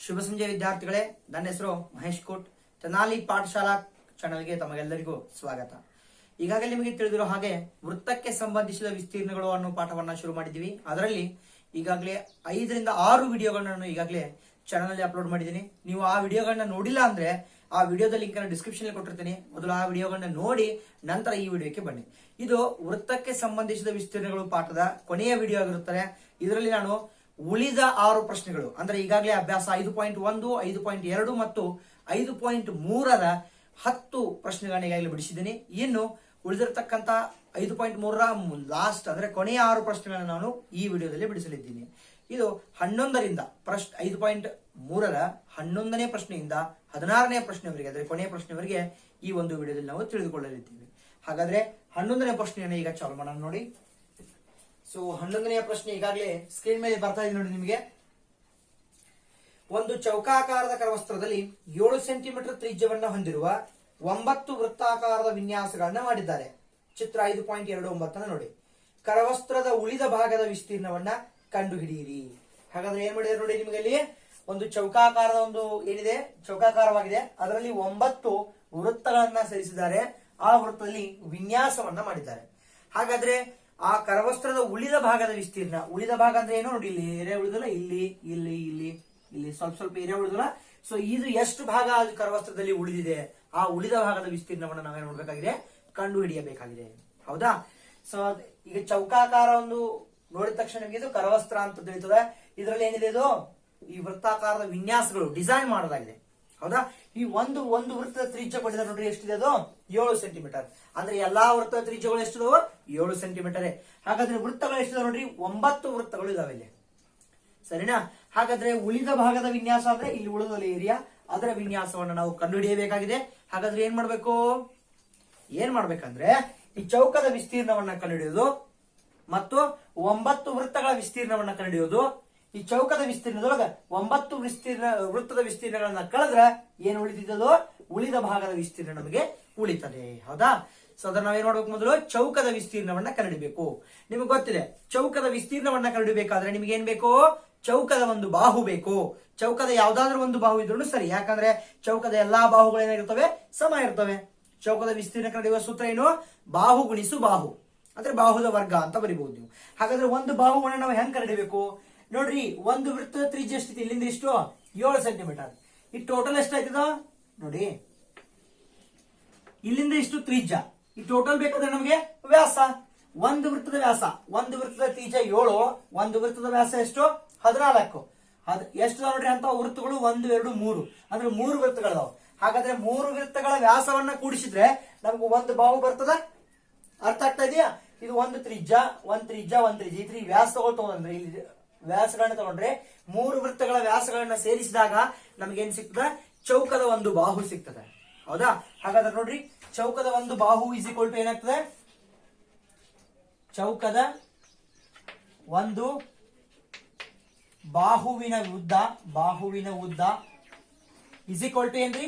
ಶುಭ ಸಂಜೆ ವಿದ್ಯಾರ್ಥಿಗಳೇ, ನನ್ನ ಹೆಸರು ಮಹೇಶ್ ಕೋಟ್. ತೆನಾಲಿ ಪಾಠಶಾಲಾ ಚಾನಲ್ಗೆ ತಮಗೆಲ್ಲರಿಗೂ ಸ್ವಾಗತ. ಈಗಾಗಲೇ ನಿಮಗೆ ತಿಳಿದಿರೋ ಹಾಗೆ ವೃತ್ತಕ್ಕೆ ಸಂಬಂಧಿಸಿದ ವಿಸ್ತೀರ್ಣಗಳು ಅನ್ನೋ ಪಾಠವನ್ನ ಶುರು ಮಾಡಿದ್ದೀವಿ. ಅದರಲ್ಲಿ ಈಗಾಗಲೇ 5 ರಿಂದ 6 ವಿಡಿಯೋಗಳನ್ನ ನಾನು ಈಗಾಗಲೇ ಚಾನಲ್ ಅಲ್ಲಿ ಅಪ್ಲೋಡ್ ಮಾಡಿದ್ದೀನಿ. ನೀವು ಆ ವಿಡಿಯೋಗಳನ್ನ ನೋಡಿಲ್ಲ ಅಂದ್ರೆ ಆ ವಿಡಿಯೋದ ಲಿಂಕ್ ಅನ್ನು ಡಿಸ್ಕ್ರಿಪ್ಷನ್ ಕೊಟ್ಟಿರ್ತೀನಿ. ಮೊದಲು ಆ ವಿಡಿಯೋಗಳನ್ನ ನೋಡಿ ನಂತರ ಈ ವಿಡಿಯೋಕ್ಕೆ ಬನ್ನಿ. ಇದು ವೃತ್ತಕ್ಕೆ ಸಂಬಂಧಿಸಿದ ವಿಸ್ತೀರ್ಣಗಳು ಪಾಠದ ಕೊನೆಯ ವಿಡಿಯೋ ಆಗಿರುತ್ತದೆ. ಇದರಲ್ಲಿ ನಾನು ಉಳಿದ 6 ಪ್ರಶ್ನೆಗಳು ಅಂದ್ರೆ ಈಗಾಗಲೇ ಅಭ್ಯಾಸ 5.1, 5.2 ಮತ್ತು 5.3ರ 10 ಪ್ರಶ್ನೆಗಳನ್ನ ಈಗಾಗಲೇ ಬಿಡಿಸಿದ್ದೀನಿ. ಇನ್ನು ಉಳಿದಿರತಕ್ಕಂತ 5.3ರ ಲಾಸ್ಟ್ ಅಂದ್ರೆ ಕೊನೆಯ 6 ಪ್ರಶ್ನೆಗಳನ್ನ ನಾನು ಈ ವಿಡಿಯೋದಲ್ಲಿ ಬಿಡಿಸಲಿದ್ದೀನಿ. ಇದು 11ರಿಂದ 5.3ರ 11ನೇ ಪ್ರಶ್ನೆಯಿಂದ 16ನೇ ಪ್ರಶ್ನೆವರೆಗೆ ಅಂದ್ರೆ ಕೊನೆಯ ಪ್ರಶ್ನೆವರೆಗೆ ಈ ಒಂದು ವಿಡಿಯೋದಲ್ಲಿ ನಾವು ತಿಳಿದುಕೊಳ್ಳಲಿದ್ದೇವೆ. ಹಾಗಾದ್ರೆ 11ನೇ ಪ್ರಶ್ನೆಯನ್ನ ಈಗ ಚಾಲು ಮಾಡೋಣ ನೋಡಿ. ಸೊ 11ನೇ ಪ್ರಶ್ನೆ ಈಗಾಗಲೇ ಸ್ಕ್ರೀನ್ ಮೇಲೆ ಬರ್ತಾ ಇದೆ ನೋಡಿ ನಿಮಗೆ. ಒಂದು ಚೌಕಾಕಾರದ ಕರವಸ್ತ್ರದಲ್ಲಿ 7 ಸೆಂಟಿಮೀಟರ್ ತ್ರಿಜ್ಯವನ್ನ ಹೊಂದಿರುವ 9 ವೃತ್ತಾಕಾರದ ವಿನ್ಯಾಸಗಳನ್ನ ಮಾಡಿದ್ದಾರೆ. ಚಿತ್ರ 5.29 ನೋಡಿ. ಕರವಸ್ತ್ರದ ಉಳಿದ ಭಾಗದ ವಿಸ್ತೀರ್ಣವನ್ನ ಕಂಡುಹಿಡಿಯಿರಿ. ಹಾಗಾದ್ರೆ ಏನ್ ಮಾಡಿದ್ದಾರೆ ನೋಡಿ, ನಿಮಗೆ ಅಲ್ಲಿ ಒಂದು ಚೌಕಾಕಾರದ ಒಂದು ಏನಿದೆ ಚೌಕಾಕಾರವಾಗಿದೆ, ಅದರಲ್ಲಿ 9 ವೃತ್ತಗಳನ್ನ ಸೇರಿಸಿದ್ದಾರೆ. ಆ ವೃತ್ತದಲ್ಲಿ ವಿನ್ಯಾಸವನ್ನ ಮಾಡಿದ್ದಾರೆ. ಹಾಗಾದ್ರೆ ಆ ಕರವಸ್ತ್ರದ ಉಳಿದ ಭಾಗದ ವಿಸ್ತೀರ್ಣ, ಉಳಿದ ಭಾಗ ಅಂದ್ರೆ ಏನು ನೋಡಿ, ಇಲ್ಲಿ ಏರಿಯಾ ಉಳಿದಲ್ಲ, ಇಲ್ಲಿ ಇಲ್ಲಿ ಇಲ್ಲಿ ಇಲ್ಲಿ ಸ್ವಲ್ಪ ಏರಿಯಾ ಉಳಿದಲ್ಲ. ಸೊ ಇದು ಎಷ್ಟು ಭಾಗ ಅದು ಕರವಸ್ತ್ರದಲ್ಲಿ ಉಳಿದಿದೆ, ಆ ಉಳಿದ ಭಾಗದ ವಿಸ್ತೀರ್ಣವನ್ನು ನಾವೇನ್ ನೋಡ್ಬೇಕಾಗಿದೆ, ಕಂಡು ಹಿಡಿಯಬೇಕಾಗಿದೆ. ಹೌದಾ? ಸೊ ಈಗ ಚೌಕಾಕಾರ ಒಂದು ನೋಡಿದ ತಕ್ಷಣ ನಿಮಗೆ ಇದು ಕರವಸ್ತ್ರ ಅಂತ ತಿಳಿತದೆ. ಇದರಲ್ಲಿ ಏನಿದೆ, ಇದು ಈ ವೃತ್ತಾಕಾರದ ವಿನ್ಯಾಸಗಳು ಡಿಸೈನ್ ಮಾಡೋದಾಗಿದೆ. ಹೌದಾ? ಈ ಒಂದು ವೃತ್ತದ ತ್ರಿಜ್ಯ ಕೊಟ್ಟಿದ್ದಾರೆ ನೋಡ್ರಿ, ಎಷ್ಟಿದೆ ಅದು 7 ಸೆಂಟಿಮೀಟರ್. ಅಂದ್ರೆ ಎಲ್ಲಾ ವೃತ್ತದ ತ್ರಿಜ್ಯಗಳು ಎಷ್ಟಿದಾವ, 7 ಸೆಂಟಿಮೀಟರ್. ಹಾಗಾದ್ರೆ ವೃತ್ತಗಳು ಎಷ್ಟಿದಾವೆ ನೋಡ್ರಿ, 9 ವೃತ್ತಗಳು ಇದಾವೆ ಇಲ್ಲಿ. ಸರಿನಾ? ಹಾಗಾದ್ರೆ ಉಳಿದ ಭಾಗದ ವಿನ್ಯಾಸ ಅಂದ್ರೆ ಇಲ್ಲಿ ಉಳಿದ ಏರಿಯಾ, ಅದರ ವಿನ್ಯಾಸವನ್ನು ನಾವು ಕಂಡುಹಿಡಿಯಬೇಕಾಗಿದೆ. ಹಾಗಾದ್ರೆ ಏನ್ ಮಾಡ್ಬೇಕಂದ್ರೆ ಈ ಚೌಕದ ವಿಸ್ತೀರ್ಣವನ್ನ ಕಂಡುಹಿಡಿಯೋದು ಮತ್ತು 9 ವೃತ್ತಗಳ ವಿಸ್ತೀರ್ಣವನ್ನ ಕಂಡುಹಿಡಿಯೋದು. ಈ ಚೌಕದ ವಿಸ್ತೀರ್ಣದೊಳಗೆ 9 ವೃತ್ತದ ವಿಸ್ತೀರ್ಣಗಳನ್ನ ಕಳೆದ್ರೆ ಏನು ಉಳಿದಿದ್ದೋ ಉಳಿದ ಭಾಗದ ವಿಸ್ತೀರ್ಣ ನಮಗೆ ಉಳಿತದೆ. ಹೌದಾ? ಸೊ ಅದನ್ನ ನಾವೇನ್ ಮಾಡ್ಬೇಕು, ಮೊದಲು ಚೌಕದ ವಿಸ್ತೀರ್ಣವನ್ನ ಕಂಡುಹಿಡಿಬೇಕು. ನಿಮಗೆ ಗೊತ್ತಿದೆ, ಚೌಕದ ವಿಸ್ತೀರ್ಣವನ್ನ ಕಂಡುಹಿಡಿಬೇಕಾದ್ರೆ ನಿಮ್ಗೆ ಏನ್ ಬೇಕು, ಚೌಕದ ಒಂದು ಬಾಹು ಬೇಕು. ಚೌಕದ ಯಾವ್ದಾದ್ರು ಒಂದು ಬಾಹು ಇದ್ರೂ ಸರಿ, ಯಾಕಂದ್ರೆ ಚೌಕದ ಎಲ್ಲಾ ಬಾಹುಗಳು ಏನಾಗಿರ್ತವೆ, ಸಮ ಇರ್ತವೆ. ಚೌಕದ ವಿಸ್ತೀರ್ಣ ಕಂಡುಹಿಡಿಯುವ ಸೂತ್ರ ಏನು, ಬಾಹು ಗುಣಿಸು ಬಾಹು ಅಂದ್ರೆ ಬಾಹುದ ವರ್ಗ ಅಂತ ಬರಿಬಹುದು ನೀವು. ಹಾಗಾದ್ರೆ ಒಂದು ಬಾಹುವನ್ನು ನಾವು ಹೆಂಗ್ ಕಂಡುಹಿಡಿಬೇಕು ನೋಡ್ರಿ. ಒಂದು ವೃತ್ತದ ತ್ರಿಜ್ಯ ಎಷ್ಟಿದೆ, ಇಲ್ಲಿಂದ ಇಷ್ಟು 7 ಸೆಂಟಿಮೀಟರ್. ಈ ಟೋಟಲ್ ಎಷ್ಟಾಯ್ತದ ನೋಡಿ, ಇಲ್ಲಿಂದ ಇಷ್ಟು ತ್ರಿಜ್ಯ. ಈ ಟೋಟಲ್ ಬೇಕಾದ್ರೆ ನಮಗೆ ವ್ಯಾಸ, ಒಂದು ವೃತ್ತದ ವ್ಯಾಸ, ಒಂದು ವೃತ್ತದ ತ್ರಿಜ್ಯ 7, ಒಂದು ವೃತ್ತದ ವ್ಯಾಸ ಎಷ್ಟು 14. ಎಷ್ಟು ನೋಡ್ರಿ ಅಂತ ವೃತ್ತಗಳು, 1, 2, 3 ಅಂದ್ರೆ 3 ವೃತ್ತಗಳದಾವ. ಹಾಗಾದ್ರೆ 3 ವೃತ್ತಗಳ ವ್ಯಾಸವನ್ನ ಕೂಡಿಸಿದ್ರೆ ನಮ್ಗೆ ಒಂದು ಬಾಹು ಬರ್ತದ. ಅರ್ಥ ಆಗ್ತಾ ಇದೆಯಾ? ಇದು ಒಂದು ತ್ರಿಜ್ಯ ಈ 3 ವ್ಯಾಸ ತಗೊಳ್ತಂದ್ರೆ ಇಲ್ಲಿ ವ್ಯಾಸಗಳನ್ನ ತಗೊಂಡ್ರೆ 3 ವೃತ್ತಗಳ ವ್ಯಾಸಗಳನ್ನ ಸೇರಿಸಿದಾಗ ನಮಗೇನ್ ಸಿಗ್ತದ, ಚೌಕದ ಒಂದು ಬಾಹು ಸಿಗ್ತದೆ. ಹೌದಾ? ಹಾಗಾದ್ರೆ ನೋಡ್ರಿ, ಚೌಕದ ಒಂದು ಬಾಹು ಇಸ್ ಈಕ್ವಲ್ ಟು ಏನಾಗ್ತದೆ, ಚೌಕದ ಒಂದು ಬಾಹುವಿನ ಉದ್ದ ಇಸ್ ಈಕ್ವಲ್ ಟು ಏನ್ರಿ,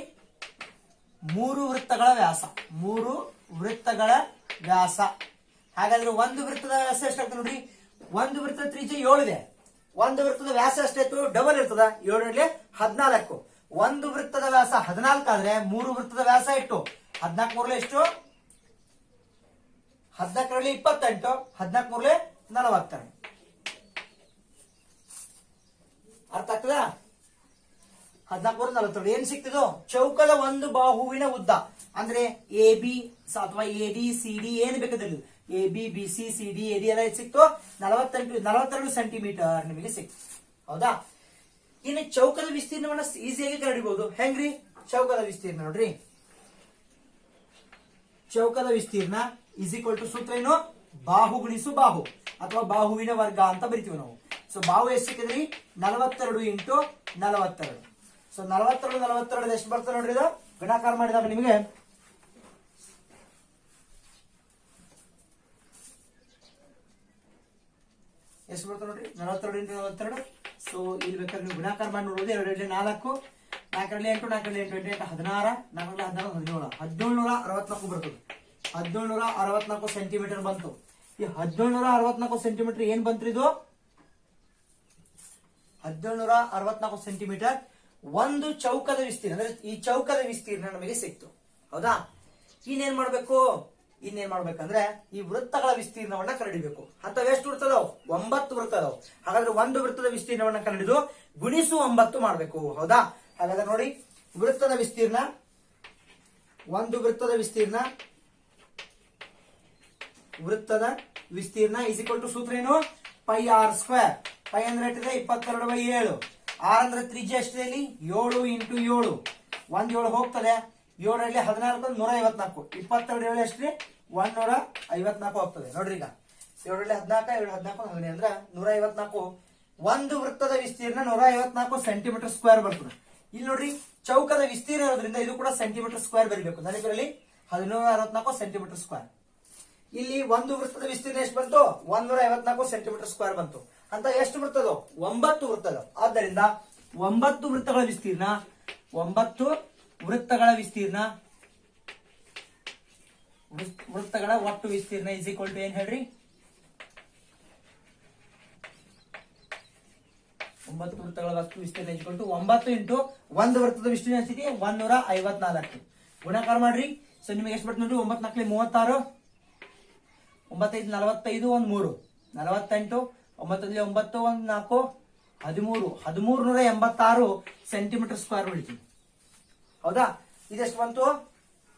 3 ವೃತ್ತಗಳ ವ್ಯಾಸ. 3 ವೃತ್ತಗಳ ವ್ಯಾಸ. ಹಾಗಾದ್ರೆ ಒಂದು ವೃತ್ತದ ವ್ಯಾಸ ಎಷ್ಟಾಗ್ತದೆ ನೋಡ್ರಿ, ಒಂದು ವೃತ್ತದ ತ್ರಿಜ್ಯ 7 ಇದೆ, ಒಂದು ವೃತ್ತದ ವ್ಯಾಸ ಎಷ್ಟಾಯ್ತು, ಡಬಲ್ ಇರ್ತದ, 7 14. ಒಂದು ವೃತ್ತದ ವ್ಯಾಸ 14 ಆದ್ರೆ 3 ವೃತ್ತದ ವ್ಯಾಸ ಎಷ್ಟು, 14 ಎಷ್ಟು, 14 28, 14 42. ಅರ್ಥ ಆಗ್ತದ? 14 42 ಏನ್ ಸಿಕ್ತಿದು, ಚೌಕದ ಒಂದು ಬಾಹುವಿನ ಉದ್ದ ಅಂದ್ರೆ ಎ ಬಿ ಅಥವಾ ಎ ಡಿ ಸಿ ಡಿ ಏನ್ ಬೇಕಾದಲ್ಲಿ A B B C C D A D ಎಲ್ಲ ಸಿಕ್ತು, 42 ಸೆಂಟಿಮೀಟರ್ ನಿಮಗೆ ಸಿಕ್ತು. ಹೌದಾ? ಇನ್ನು ಚೌಕದ ವಿಸ್ತೀರ್ಣವನ್ನ ಈಸಿಯಾಗಿ ಕಂಡುಹಿಡಿಬಹುದು. ಹೆಂಗ್ರಿ ಚೌಕದ ವಿಸ್ತೀರ್ಣ ನೋಡ್ರಿ, ಚೌಕದ ವಿಸ್ತೀರ್ಣ ಇಸ್ ಈಕ್ವಲ್ ಟು ಸೂತ್ರ ಏನು, ಬಾಹು ಗುಣಿಸು ಬಾಹು ಅಥವಾ ಬಾಹುವಿನ ವರ್ಗ ಅಂತ ಬರಿತೀವಿ ನಾವು. ಸೊ ಬಾಹು ಎಷ್ಟು ಸಿಕ್ಕಿದ್ರಿ, 42 ಇಂಟು 42. ಸೊ 42 ಎಷ್ಟು ಬರ್ತದೆ ನೋಡ್ರಿ, ಇದು ಗುಣಾಕಾರ ಮಾಡಿದಾಗ ನಿಮಗೆ ಎಷ್ಟು ಬರ್ತದೆ ನೋಡ್ರಿ, 42 ಇಂಟು 42. ಸೊ ಇಲ್ಲಿ ಬೇಕಾದ್ರೆ ನೀವು ಗುಣಾಕಾರ ಮಾಡಿ ನೋಡಬಹುದು. 2 4, 4 8, 4 8, 8 16, 4 16, 17, 1764 ಬರ್ತದೆ. 1764 ಸೆಂಟಿಮೀಟರ್ ಬಂತು. ಈ 1764 ಸೆಂಟಿಮೀಟರ್ ಏನ್ ಬಂತ್ರಿ, ಇದು 1764 ಸೆಂಟಿಮೀಟರ್ ಒಂದು ಚೌಕದ ವಿಸ್ತೀರ್ಣ ಅಂದ್ರೆ ಈ ಚೌಕದ ವಿಸ್ತೀರ್ಣ ನಮಗೆ ಸಿಕ್ತು. ಹೌದಾ, ಇನ್ನೇನ್ ಮಾಡ್ಬೇಕಂದ್ರೆ ಈ ವೃತ್ತಗಳ ವಿಸ್ತೀರ್ಣವನ್ನ ಕಂಡುಹಿಡಿಬೇಕು. ಅಂತವ್ ಎಷ್ಟು ವೃತ್ತ ಅದಾವ್? 9 ವೃತ್ತ ಅದಾವ್. ಹಾಗಾದ್ರೆ ಒಂದು ವೃತ್ತದ ವಿಸ್ತೀರ್ಣವನ್ನ ಕಂಡುಹಿಡಿದು ಗುಣಿಸು 9 ಮಾಡ್ಬೇಕು. ಹೌದಾ, ಹಾಗಾದ್ರೆ ನೋಡಿ, ವೃತ್ತದ ವಿಸ್ತೀರ್ಣ, ಒಂದು ವೃತ್ತದ ವಿಸ್ತೀರ್ಣ ಇಸ್ ಈಕ್ವಲ್ ಟು ಸೂತ್ರ ಏನು? Pi r square. ಪೈ ಅಂದ್ರೆ ಎಷ್ಟಿದೆ? 22/7. ಆರ್ ಅಂದ್ರೆ ತ್ರಿಜ್ಯ ಎಷ್ಟಿದೆ ಇಲ್ಲಿ? 7 ಇಂಟು 7. 1 7 ಹೋಗ್ತದೆ. 7ರಲ್ಲಿ 14 154. 22 7 ಎಷ್ಟ್ರಿ? 154 ಹೋಗ್ತದೆ. ನೋಡ್ರಿ, ಈಗ 7ರಲ್ಲಿ 14 7 14 15 ಅಂದ್ರೆ 154. ಒಂದು ವೃತ್ತದ ವಿಸ್ತೀರ್ಣ 154 ಸೆಂಟಿಮೀಟರ್ ಸ್ಕ್ವೇರ್ ಬರ್ತದೆ. ಇಲ್ಲಿ ನೋಡ್ರಿ, ಚೌಕದ ವಿಸ್ತೀರ್ಣ ಇರೋದ್ರಿಂದ ಇದು ಕೂಡ ಸೆಂಟಿಮೀಟರ್ ಸ್ಕ್ವೇರ್ ಬರಬೇಕು. ನನಗೆ 1164 ಸೆಂಟಿಮೀಟರ್ ಸ್ಕ್ವೇರ್. ಇಲ್ಲಿ ಒಂದು ವೃತ್ತದ ವಿಸ್ತೀರ್ಣ ಎಷ್ಟು ಬಂತು? 154 ಸೆಂಟಿಮೀಟರ್ ಸ್ಕ್ವೇರ್ ಬಂತು. ಅಂತ ಎಷ್ಟು ವೃತ್ತದ? 9 ವೃತ್ತದ. ಆದ್ದರಿಂದ 9 ವೃತ್ತಗಳ ವಿಸ್ತೀರ್ಣ, 9 ವೃತ್ತಗಳ ಒಟ್ಟು ವಿಸ್ತೀರ್ಣ ಇಸ್ ಈಕ್ವಲ್ ಟು ಏನ್ ಹೇಳ್ರಿ? 9 ವೃತ್ತಗಳ ಒಟ್ಟು ವಿಸ್ತೀರ್ಣ ಇಸ್ ಈಕ್ವಲ್ ಟು 9 ಇಂಟು ಒಂದು ವೃತ್ತದ ವಿಸ್ತೀರ್ಣ ಎಷ್ಟಿದೆ? 154. ಗುಣಾಕಾರ ಮಾಡ್ರಿ. ಸೊ ನಿಮಗೆ ಎಷ್ಟು ಬರ್ತದೆ ನೋಡ್ರಿ? 9 4 36, 9 5 45, 1 3 48, 9 9 1 4 13, 1386 ಸೆಂಟಿಮೀಟರ್ ಸ್ಕ್ವೇರ್ ಉಳಿತು. ಹೌದಾ, ಇದೆಷ್ಟು ಬಂತು?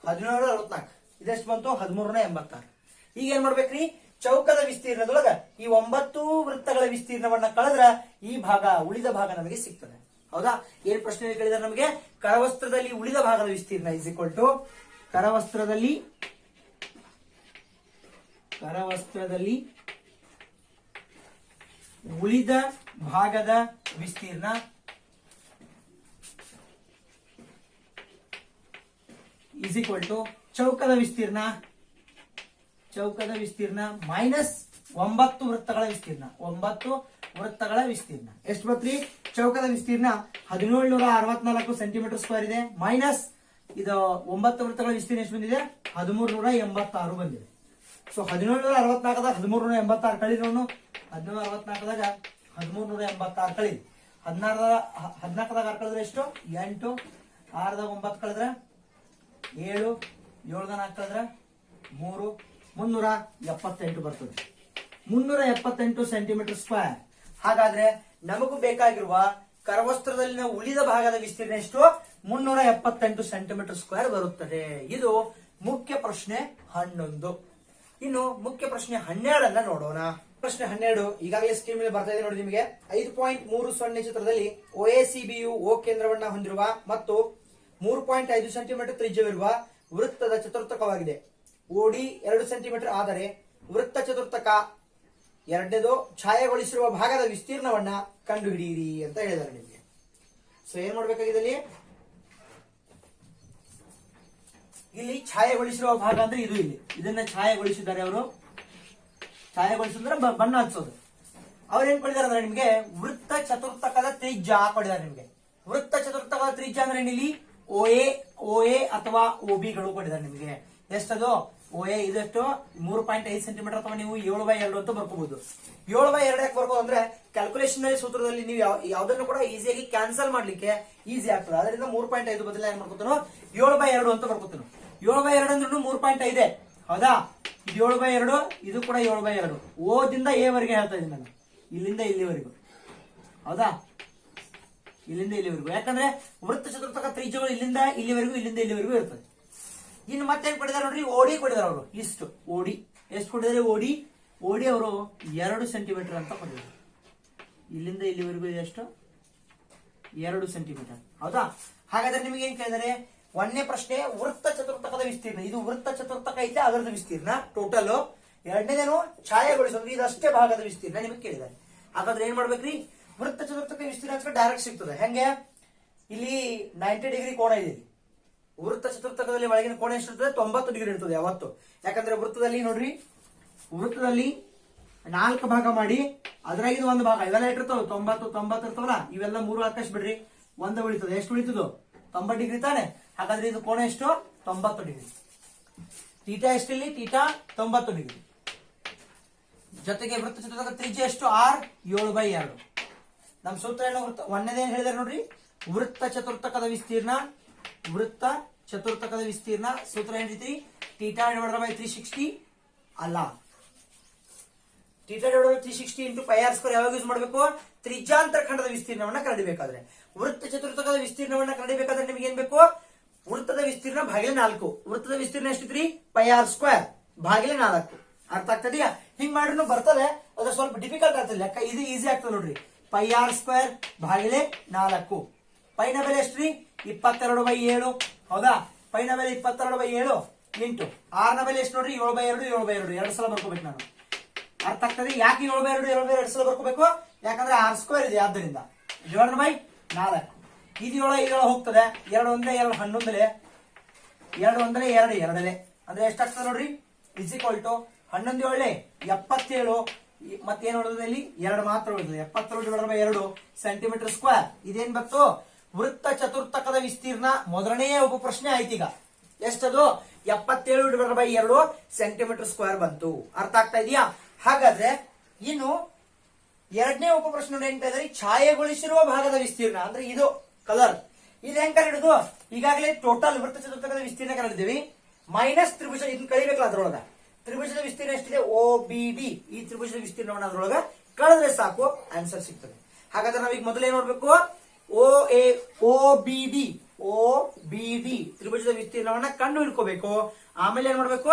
1764. ಇದೆಷ್ಟು ಬಂತು? 1386. ಈಗ ಏನ್ ಮಾಡ್ಬೇಕ್ರಿ? ಚೌಕದ ವಿಸ್ತೀರ್ಣದೊಳಗ ಈ 9 ವೃತ್ತಗಳ ವಿಸ್ತೀರ್ಣವನ್ನ ಕಳೆದ್ರ ಈ ಭಾಗ, ಉಳಿದ ಭಾಗ ನಮಗೆ ಸಿಗ್ತದೆ. ಹೌದಾ, ಏನ್ ಪ್ರಶ್ನೆ ಕೇಳಿದ್ರೆ ನಮಗೆ? ಕರವಸ್ತ್ರದಲ್ಲಿ ಉಳಿದ ಭಾಗದ ವಿಸ್ತೀರ್ಣ ಇಸ್ ಈಕ್ವಲ್ ಟು ಕರವಸ್ತ್ರದಲ್ಲಿ ಉಳಿದ ಭಾಗದ ವಿಸ್ತೀರ್ಣ ಇಸ್ ಈಕ್ವಲ್ ಟು ಚೌಕದ ವಿಸ್ತೀರ್ಣ ಮೈನಸ್ 9 ವೃತ್ತಗಳ ವಿಸ್ತೀರ್ಣ. 9 ವೃತ್ತಗಳ ವಿಸ್ತೀರ್ಣ ಎಷ್ಟು ಬತ್ರಿ? ಚೌಕದ ವಿಸ್ತೀರ್ಣ 1764 ಸೆಂಟಿಮೀಟರ್ ಸ್ಕ್ವೇರ್ ಇದೆ. ಮೈನಸ್ ಇದು 9 ವೃತ್ತಗಳ ವಿಸ್ತೀರ್ಣ ಎಷ್ಟು ಬಂದಿದೆ? 1386 ಬಂದಿದೆ. ಸೊ 1764ದಾಗ 1386 ಕಳಿರೋನು, 1764ದಾಗ 1386 ಕಳಿ. 14ದಾಗ 6 ಕಳೆದ್ರೆ ಎಷ್ಟು? 8. 6ದಾಗ 9 ಕಳೆದ್ರೆ 7. 7ದಾಗ 4 ಕಳೆದ್ರೆ 3. 378 ಬರ್ತದೆ. 378 ಸೆಂಟಿಮೀಟರ್ ಸ್ಕ್ವೇರ್. ಹಾಗಾದ್ರೆ ನಮಗೂ ಬೇಕಾಗಿರುವ ಕರವಸ್ತ್ರದಲ್ಲಿನ ಉಳಿದ ಭಾಗದ ವಿಸ್ತೀರ್ಣ ಎಷ್ಟು? 378 ಸೆಂಟಿಮೀಟರ್ ಸ್ಕ್ವೇರ್ ಬರುತ್ತದೆ. ಇದು ಮುಖ್ಯ ಪ್ರಶ್ನೆ 11. ಇನ್ನು ಮುಖ್ಯ ಪ್ರಶ್ನೆ 12 ನೋಡೋಣ. ಪ್ರಶ್ನೆ 12 ಈಗಾಗಲೇ ಸ್ಕ್ರೀನ್ ಮೇಲೆ ಬರ್ತಾ ಇದೆ ನೋಡಿ ನಿಮಗೆ. 5.30 ಚಿತ್ರದಲ್ಲಿ OACBಯು O ಕೇಂದ್ರವನ್ನ ಹೊಂದಿರುವ ಮತ್ತು 3.5 ಸೆಂಟಿಮೀಟರ್ ತ್ರಿಜ್ಯವಿರುವ ವೃತ್ತದ ಚತುರ್ಥಕವಾಗಿದೆ. OD 2 ಸೆಂಟಿಮೀಟರ್ ಆದರೆ ವೃತ್ತ ಚತುರ್ಥಕ ಎರಡನೇದು ಛಾಯೆಗೊಳಿಸಿರುವ ಭಾಗದ ವಿಸ್ತೀರ್ಣವನ್ನ ಕಂಡುಹಿಡಿಯಿರಿ ಅಂತ ಹೇಳಿದ್ದಾರೆ ನಿಮಗೆ. ಸೊ ಏನ್ ಮಾಡ್ಬೇಕಾಗಿದೆ? ಇಲ್ಲಿ ಛಾಯೆಗೊಳಿಸಿರುವ ಭಾಗ ಅಂದ್ರೆ ಇದು. ಇಲ್ಲಿ ಇದನ್ನ ಛಾಯೆಗೊಳಿಸಿದ್ದಾರೆ ಅವರು. ಛಾಯೆಗೊಳಿಸಿದ್ರೆ ಬಣ್ಣ ಹಚ್ಚೋದು. ಅವ್ರು ಏನ್ ಕೊಡಿದಾರೆ ಅಂದ್ರೆ ನಿಮ್ಗೆ ವೃತ್ತ ಚತುರ್ಥಕದ ತ್ರಿಜ್ಯ ಕೊಡಿದ್ದಾರೆ ನಿಮ್ಗೆ. ವೃತ್ತ ಚತುರ್ಥಕದ ತ್ರಿಜ್ಯ ಅಂದ್ರೆ ಇಲ್ಲಿ OA ಅಥವಾ OB ಗಳು ಕೊಡಿದ್ದಾರೆ ನಿಮ್ಗೆ. ಎಷ್ಟದು? OA ಇದಷ್ಟು 3.5 ಸೆಂಟಿಮೀಟರ್ ಅಥವಾ ನೀವು 7/2 ಅಂತ ಬರ್ಕೋಬಹುದು. 7/2 ಯಾಕೆ ಬರ್ಬೋದು ಅಂದ್ರೆ ಕ್ಯಾಲ್ಕುಲೇಷನ್ ಸೂತ್ರದಲ್ಲಿ ನೀವು ಯಾವ್ದನ್ನು ಕೂಡ ಈಸಿಯಾಗಿ ಕ್ಯಾನ್ಸಲ್ ಮಾಡ್ಲಿಕ್ಕೆ ಈಸಿ ಆಗ್ತದೆ. ಅದರಿಂದ 3.5 ಬದಲು ಏನ್ ಮಾಡ್ಕೊತಾನೋ 7/2 ಅಂತ ಬರ್ಕೋತಾನೋ. 7/2 ಅಂದ್ರೆ 3.5. ಹೌದಾ, ಇದು 7/2, ಇದು ಕೂಡ 7/2. O ದಿಂದ A ವರೆಗೆ ಹೇಳ್ತಾ ಇದ್ದೀನಿ ನಾನು, ಇಲ್ಲಿಂದ ಇಲ್ಲಿವರೆಗೂ. ಹೌದಾ, ಇಲ್ಲಿಂದ ಇಲ್ಲಿವರೆಗೂ. ಯಾಕಂದ್ರೆ ವೃತ್ತ ಚತುರ್ಥಕ ತ್ರಿಜ್ಯಗಳು ಇಲ್ಲಿಂದ ಇಲ್ಲಿವರೆಗೂ, ಇಲ್ಲಿಂದ ಇಲ್ಲಿವರೆಗೂ ಇರ್ತದೆ. ಇನ್ನು ಮತ್ತೇನ್ ಕೊಟ್ಟಿದ್ದಾರೆ ನೋಡ್ರಿ? OD ಕೊಟ್ಟಿದ್ದಾರೆ ಅವರು. ಇಷ್ಟು OD ಎಷ್ಟು ಕೊಟ್ಟಿದ್ದಾರೆ? OD ಅವರು 2 ಸೆಂಟಿಮೀಟರ್ ಅಂತ ಕೊಟ್ಟಿದ್ದಾರೆ. ಇಲ್ಲಿಂದ ಇಲ್ಲಿವರೆಗೂ ಎಷ್ಟು? 2 ಸೆಂಟಿಮೀಟರ್. ಹೌದಾ, ಹಾಗಾದ್ರೆ ನಿಮಗೆ ಏನ್ ಕೇಳಿದರೆ? ಒಂದನೇ ಪ್ರಶ್ನೆ ವೃತ್ತ ಚತುರ್ಥಕದ ವಿಸ್ತೀರ್ಣ. ಇದು ವೃತ್ತ ಚತುರ್ಥಕ ಐತೆ, ಅದರದ ವಿಸ್ತೀರ್ಣ ಟೋಟಲ್. ಎರಡನೇದೇನು? ಛಾಯೆಗೊಳಿಸೋದು, ಇದಷ್ಟೇ ಭಾಗದ ವಿಸ್ತೀರ್ಣ ನಿಮಗೆ ಕೇಳಿದ್ದಾರೆ. ಹಾಗಾದ್ರೆ ಏನ್ ಮಾಡ್ಬೇಕ್ರಿ? ವೃತ್ತ ಚತುರ್ಥಕ ವಿಸ್ತೀರ್ಣ ಅಂತ ಡೈರೆಕ್ಟ್ ಸಿಗ್ತದೆ. ಹೆಂಗೆ? ಇಲ್ಲಿ 90 ಡಿಗ್ರಿ ಕೋನ ಇದೆ. ವೃತ್ತ ಚತುರ್ಥಕದಲ್ಲಿ ಒಳಗಿನ ಕೋನ ಎಷ್ಟು ಇರ್ತದೆ? 90 ಡಿಗ್ರಿ ಇರ್ತದೆ ಯಾವತ್ತು. ಯಾಕಂದ್ರೆ ವೃತ್ತದಲ್ಲಿ ನೋಡ್ರಿ, ವೃತ್ತದಲ್ಲಿ 4 ಭಾಗ ಮಾಡಿ ಅದ್ರಾಗಿದ್ದು ಒಂದು ಭಾಗ ಇವೆಲ್ಲ ಇಟ್ಟಿರ್ತಾವ 90 ಇರ್ತಾವಲ್ಲ, ಇವೆಲ್ಲ 3 ಆಕಾಶ ಬಿಡ್ರಿ, ಒಂದು ಉಳಿತದೆ. ಎಷ್ಟು ಉಳಿತದ? 90 ಡಿಗ್ರಿ ತಾನೆ. ಹಾಗಾದ್ರೆ ಇದು ಕೋನ ಎಷ್ಟು? 90 ಡಿಗ್ರಿ. ತೀಟಾ ಎಷ್ಟಿಲ್ಲಿ? Theta 90 degree. ಜೊತೆಗೆ ವೃತ್ತ ಚತುರ್ಥಕ ತ್ರಿಜ್ಯ ಎಷ್ಟು? R 7/2. ನಮ್ ಸೂತ್ರ ಏನು? ಒಂದೇದೇನು ಹೇಳಿದಾರೆ ನೋಡ್ರಿ, ವೃತ್ತ ಚತುರ್ಥಕದ ವಿಸ್ತೀರ್ಣ, ವೃತ್ತ ಚತುರ್ಥಕದ ವಿಸ್ತೀರ್ಣ ಸೂತ್ರ ಏನಿದ್ರಿ ಥೀಟಾ ಡಿವೈಡೆಡ್ ಬೈ 360 ಅಲ್ಲ, theta divided by 360 into pi r square ಯಾವಾಗ ಯೂಸ್ ಮಾಡಬೇಕು? ತ್ರಿಜ್ಯಾಂತರ ಖಂಡದ ವಿಸ್ತೀರ್ಣವನ್ನ ಕಂಡುಹಿಡಿಯಬೇಕಾದ್ರೆ. ವೃತ್ತ ಚತುರ್ಥಕದ ವಿಸ್ತೀರ್ಣವನ್ನ ಕಂಡುಹಿಡಿಯಬೇಕಾದ್ರೆ ನಿಮಗೆ ಏನ್ ಬೇಕು? ವೃತ್ತದ ವಿಸ್ತೀರ್ಣ ಭಾಗಿಲೆ 4. ವೃತ್ತದ ವಿಸ್ತೀರ್ಣ ಎಷ್ಟಿದ್ರಿ? ಪೈ ಆರ್ ಸ್ಕ್ವೇರ್ ಭಾಗಿಲೆ 4. ಅರ್ಥ ಆಗ್ತದೆಯಾ? ಹಿಂಗ್ ಮಾಡಿದ್ರು ಬರ್ತದೆ, ಅದು ಸ್ವಲ್ಪ ಡಿಫಿಕಲ್ಟ್ ಆಗ್ತದೆ ಲೆಕ್ಕ. ಇದು ಈಸಿ ಆಗ್ತದೆ ನೋಡ್ರಿ. ಪೈ ಆರ್ ಸ್ಕ್ವೇರ್ ಭಾಗಿಲೆ 4. ಪೈನ ಬೆಲೆ ಎಷ್ಟ್ರಿ? 22/7. ಹೌದಾ? ಪೈನ ಬೆಲೆ 22/7 ಇಂಟು ಆರ್ ನ ಬೆಲೆ ಎಷ್ಟು ನೋಡ್ರಿ? 7/2 7/2 ಎರಡು ಸಲ ಬರ್ಕೋಬೇಕು ನಾನು. ಅರ್ಥ ಆಗ್ತದೆ? ಯಾಕೆ 7/2 7/2 ಎರಡು ಸಲ ಬರ್ಕೋಬೇಕು? ಯಾಕಂದ್ರೆ ಆರ್ ಸ್ಕ್ವೇರ್ ಇದೆ, ಆದ್ದರಿಂದ ಡಿವೈಡೆಡ್ ಬೈ 4. ಇದೊಳಗೆ ಹೋಗ್ತದೆ. 2 1 2 11 2 1 2 2 ಅಂದ್ರೆ ಎಷ್ಟಾಗ್ತದೆ ನೋಡ್ರಿ? Is equal to 11 7 77. ಮತ್ತೇನ್ ಉಳಿದ ಇಲ್ಲಿ? 2 ಮಾತ್ರ ಉಳಿದ. 77 ಡಿವೈಡೆಡ್ ಬೈ 2 ಸೆಂಟಿಮೀಟರ್ ಸ್ಕ್ವೇರ್. ಇದೇನ್ ಬಂತು? ವೃತ್ತ ಚತುರ್ಥಕದ ವಿಸ್ತೀರ್ಣ. ಮೊದಲನೆಯ ಉಪ ಪ್ರಶ್ನೆ ಆಯ್ತು. ಈಗ ಎಷ್ಟದು? 77 ಡಿವೈಡೆಡ್ ಬೈ 2 ಸೆಂಟಿಮೀಟರ್ ಸ್ಕ್ವೇರ್ ಬಂತು. ಅರ್ಥ ಆಗ್ತಾ ಇದೆಯಾ? ಹಾಗಾದ್ರೆ ಇನ್ನು ಎರಡನೇ ಉಪ ಪ್ರಶ್ನೆ ಏನ್ ಇದ್ರೆ ಛಾಯೆಗೊಳಿಸಿರುವ ಭಾಗದ ವಿಸ್ತೀರ್ಣ, ಅಂದ್ರೆ ಇದು ಕಲರ್. ಇದು ಹೆಂಗ್ ಕಂಡಿಡುದು? ಈಗಾಗಲೇ ಟೋಟಲ್ ವೃತ್ತ ಚತುರ್ಥಕದ ವಿಸ್ತೀರ್ಣ ಕಂಡಿದ್ದೀವಿ, ಮೈನಸ್ ತ್ರಿಭುಜ ಇದನ್ನ ಕಳಿಬೇಕಲ್ಲ. ಅದ್ರೊಳಗ ತ್ರಿಭುಜದ ವಿಸ್ತೀರ್ಣ ಎಷ್ಟಿದೆ? OBD. ಈ ತ್ರಿಭುಜದ ವಿಸ್ತೀರ್ಣವನ್ನು ಅದ್ರೊಳಗ ಕಳೆದ್ರೆ ಸಾಕು, ಆನ್ಸರ್ ಸಿಗ್ತದೆ. ಹಾಗಾದ್ರೆ ನಾವೀಗ ಮೊದಲು ಏನ್ ನೋಡ್ಬೇಕು? OBD ತ್ರಿಭುಜದ ವಿಸ್ತೀರ್ಣವನ್ನ ಕಂಡು ಹಿಡ್ಕೋಬೇಕು. ಆಮೇಲೆ ಏನ್ ಮಾಡ್ಬೇಕು?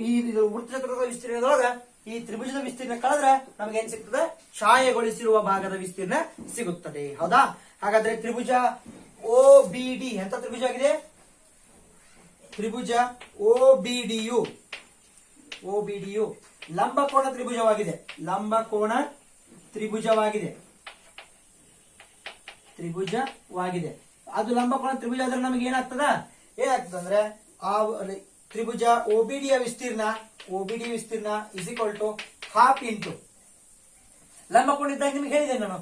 ಈ ವೃತ್ತ ಚತುರ್ಥಕದ ವಿಸ್ತೀರ್ಣದೊಳಗ ಈ ತ್ರಿಭುಜದ ವಿಸ್ತೀರ್ಣ ಕಳೆದ್ರೆ ನಮ್ಗೆ ಏನ್ ಸಿಗ್ತದೆ? ಛಾಯೆಗೊಳಿಸಿರುವ ಭಾಗದ ವಿಸ್ತೀರ್ಣ ಸಿಗುತ್ತದೆ. ಹೌದಾ? ಹಾಗಾದ್ರೆ ತ್ರಿಭುಜ OBD ಎಂತ ತ್ರಿಭುಜ ಆಗಿದೆ? ತ್ರಿಭುಜ OBDಯು ಲಂಬಕೋನ ತ್ರಿಭುಜವಾಗಿದೆ. ಲಂಬಕೋನ ತ್ರಿಭುಜವಾಗಿದೆ. ಅದು ಲಂಬಕೋನ ತ್ರಿಭುಜ ಆದ್ರೆ ನಮಗೆ ಏನಾಗ್ತದ? ಏನಾಗ್ತದಂದ್ರೆ ಆ ತ್ರಿಭುಜ OBD ವಿಸ್ತೀರ್ಣ is equal to half into ಲಂಬಕೋನ ಇದ್ದಾಗ ನಿಮ್ಗೆ ಹೇಳಿದೆ ನಾನು,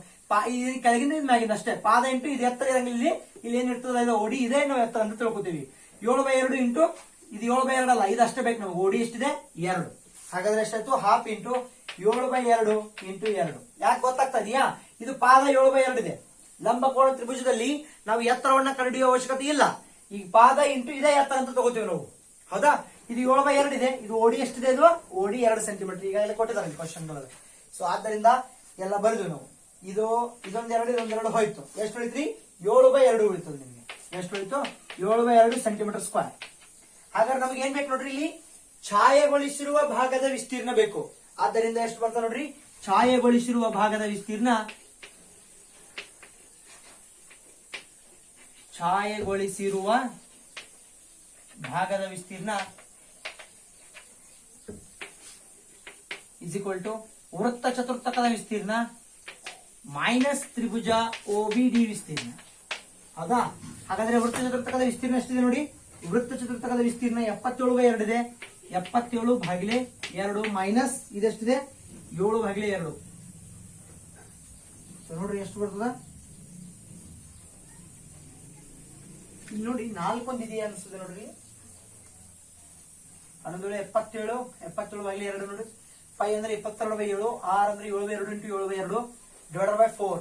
ಕೆಳಗಿಂದ ಮ್ಯಾಗಿಂದ ಅಷ್ಟೇ. ಪಾದ ಇಂಟು ಇದು ಎತ್ತರ ಇರಂಗಿಲ್ಲ. ಇಲ್ಲಿ ಏನಿರ್ತದೆ? ಇದು OD ಇದೆ, ನಾವು ಎತ್ತರ ಅಂತ ತಿಳ್ಕೊತೀವಿ. 7/2 ಇಂಟು ಇದು 7/2 ಅಲ್ಲ, ಇದು ಅಷ್ಟೇ ಬೇಕು ನಮ್ಗೆ. OD ಎಷ್ಟಿದೆ? 2. ಹಾಗಾದ್ರೆ ಎಷ್ಟಾಯ್ತು? Half into 7/2 into 2. ಯಾಕೆ ಗೊತ್ತಾಗ್ತಾ ಇದೆಯಾ? ಇದು ಪಾದ 7/2 ಇದೆ. ಲಂಬಕೋನ ತ್ರಿಭುಜದಲ್ಲಿ ನಾವು ಎತ್ತರವನ್ನ ಕಂಡುಹಿಡಿಯುವ ಅವಶ್ಯಕತೆ ಇಲ್ಲ. ಈಗ ಪಾದ ಇಂಟು ಇದೇ ಎತ್ತರ ಅಂತ ತಗೋತೀವಿ ನಾವು. ಹೌದಾ? ಇದು 7/2 ಇದೆ. ಇದು OD ಎಷ್ಟಿದೆ? ಇದು OD 2 ಸೆಂಟಿಮೀಟರ್. ಈಗಾಗಲೇ ಕೊಟ್ಟಿದ್ದಾರೆ ಕ್ವಶನ್ ಗಳಲ್ಲಿ. ಸೊ ಆದ್ದರಿಂದ ಎಲ್ಲ ಬರೆದ್ವಿ ನಾವು. ಇದೊಂದೆರಡು ಹೋಯ್ತು. ಎಷ್ಟು ಉಳಿತ್ರಿ? 7/2 ಉಳಿತದೆ ನಿಮ್ಗೆ. ಎಷ್ಟು ಉಳಿತು? 7/2 ಸೆಂಟಿಮೀಟರ್ ಸ್ಕ್ವೇರ್. ಹಾಗಾದ್ರೆ ನಮ್ಗೆ ಏನ್ ಬೇಕು ನೋಡ್ರಿ? ಇಲ್ಲಿ ಛಾಯೆಗೊಳಿಸಿರುವ ಭಾಗದ ವಿಸ್ತೀರ್ಣ ಬೇಕು. ಆದ್ದರಿಂದ ಎಷ್ಟು ಬರ್ತಾ ನೋಡ್ರಿ? ಛಾಯೆಗೊಳಿಸಿರುವ ಭಾಗದ ವಿಸ್ತೀರ್ಣ ಇಸ್ ಈಕ್ವಲ್ ಟು ವೃತ್ತ ಚತುರ್ಥಕದ ವಿಸ್ತೀರ್ಣ ಮೈನಸ್ ತ್ರಿಭುಜ OBD ವಿಸ್ತೀರ್ಣ. ಹೌದಾ? ಹಾಗಾದ್ರೆ ವೃತ್ತ ಚತುರ್ಥಕದ ವಿಸ್ತೀರ್ಣ ಎಷ್ಟಿದೆ ನೋಡಿ? ವೃತ್ತ ಚತುರ್ಥಕದ ವಿಸ್ತೀರ್ಣ 77/2 ಇದೆ. 77/2 ಮೈನಸ್ ಇದೆಷ್ಟಿದೆ? 7/2. ನೋಡ್ರಿ ಎಷ್ಟು ಬರ್ತದ? ಇಲ್ಲಿ ನೋಡಿ 4 ಒಂದಿದೆಯಾ ಅನ್ಸುತ್ತೆ ನೋಡ್ರಿ. 11 77/2 ನೋಡಿ. 5 ಅಂದ್ರೆ 22/7, 6 ಅಂದ್ರೆ 7/2 ಇಂಟು 7/2 ಡಿವೈಡೆಡ್ ಬೈ 4.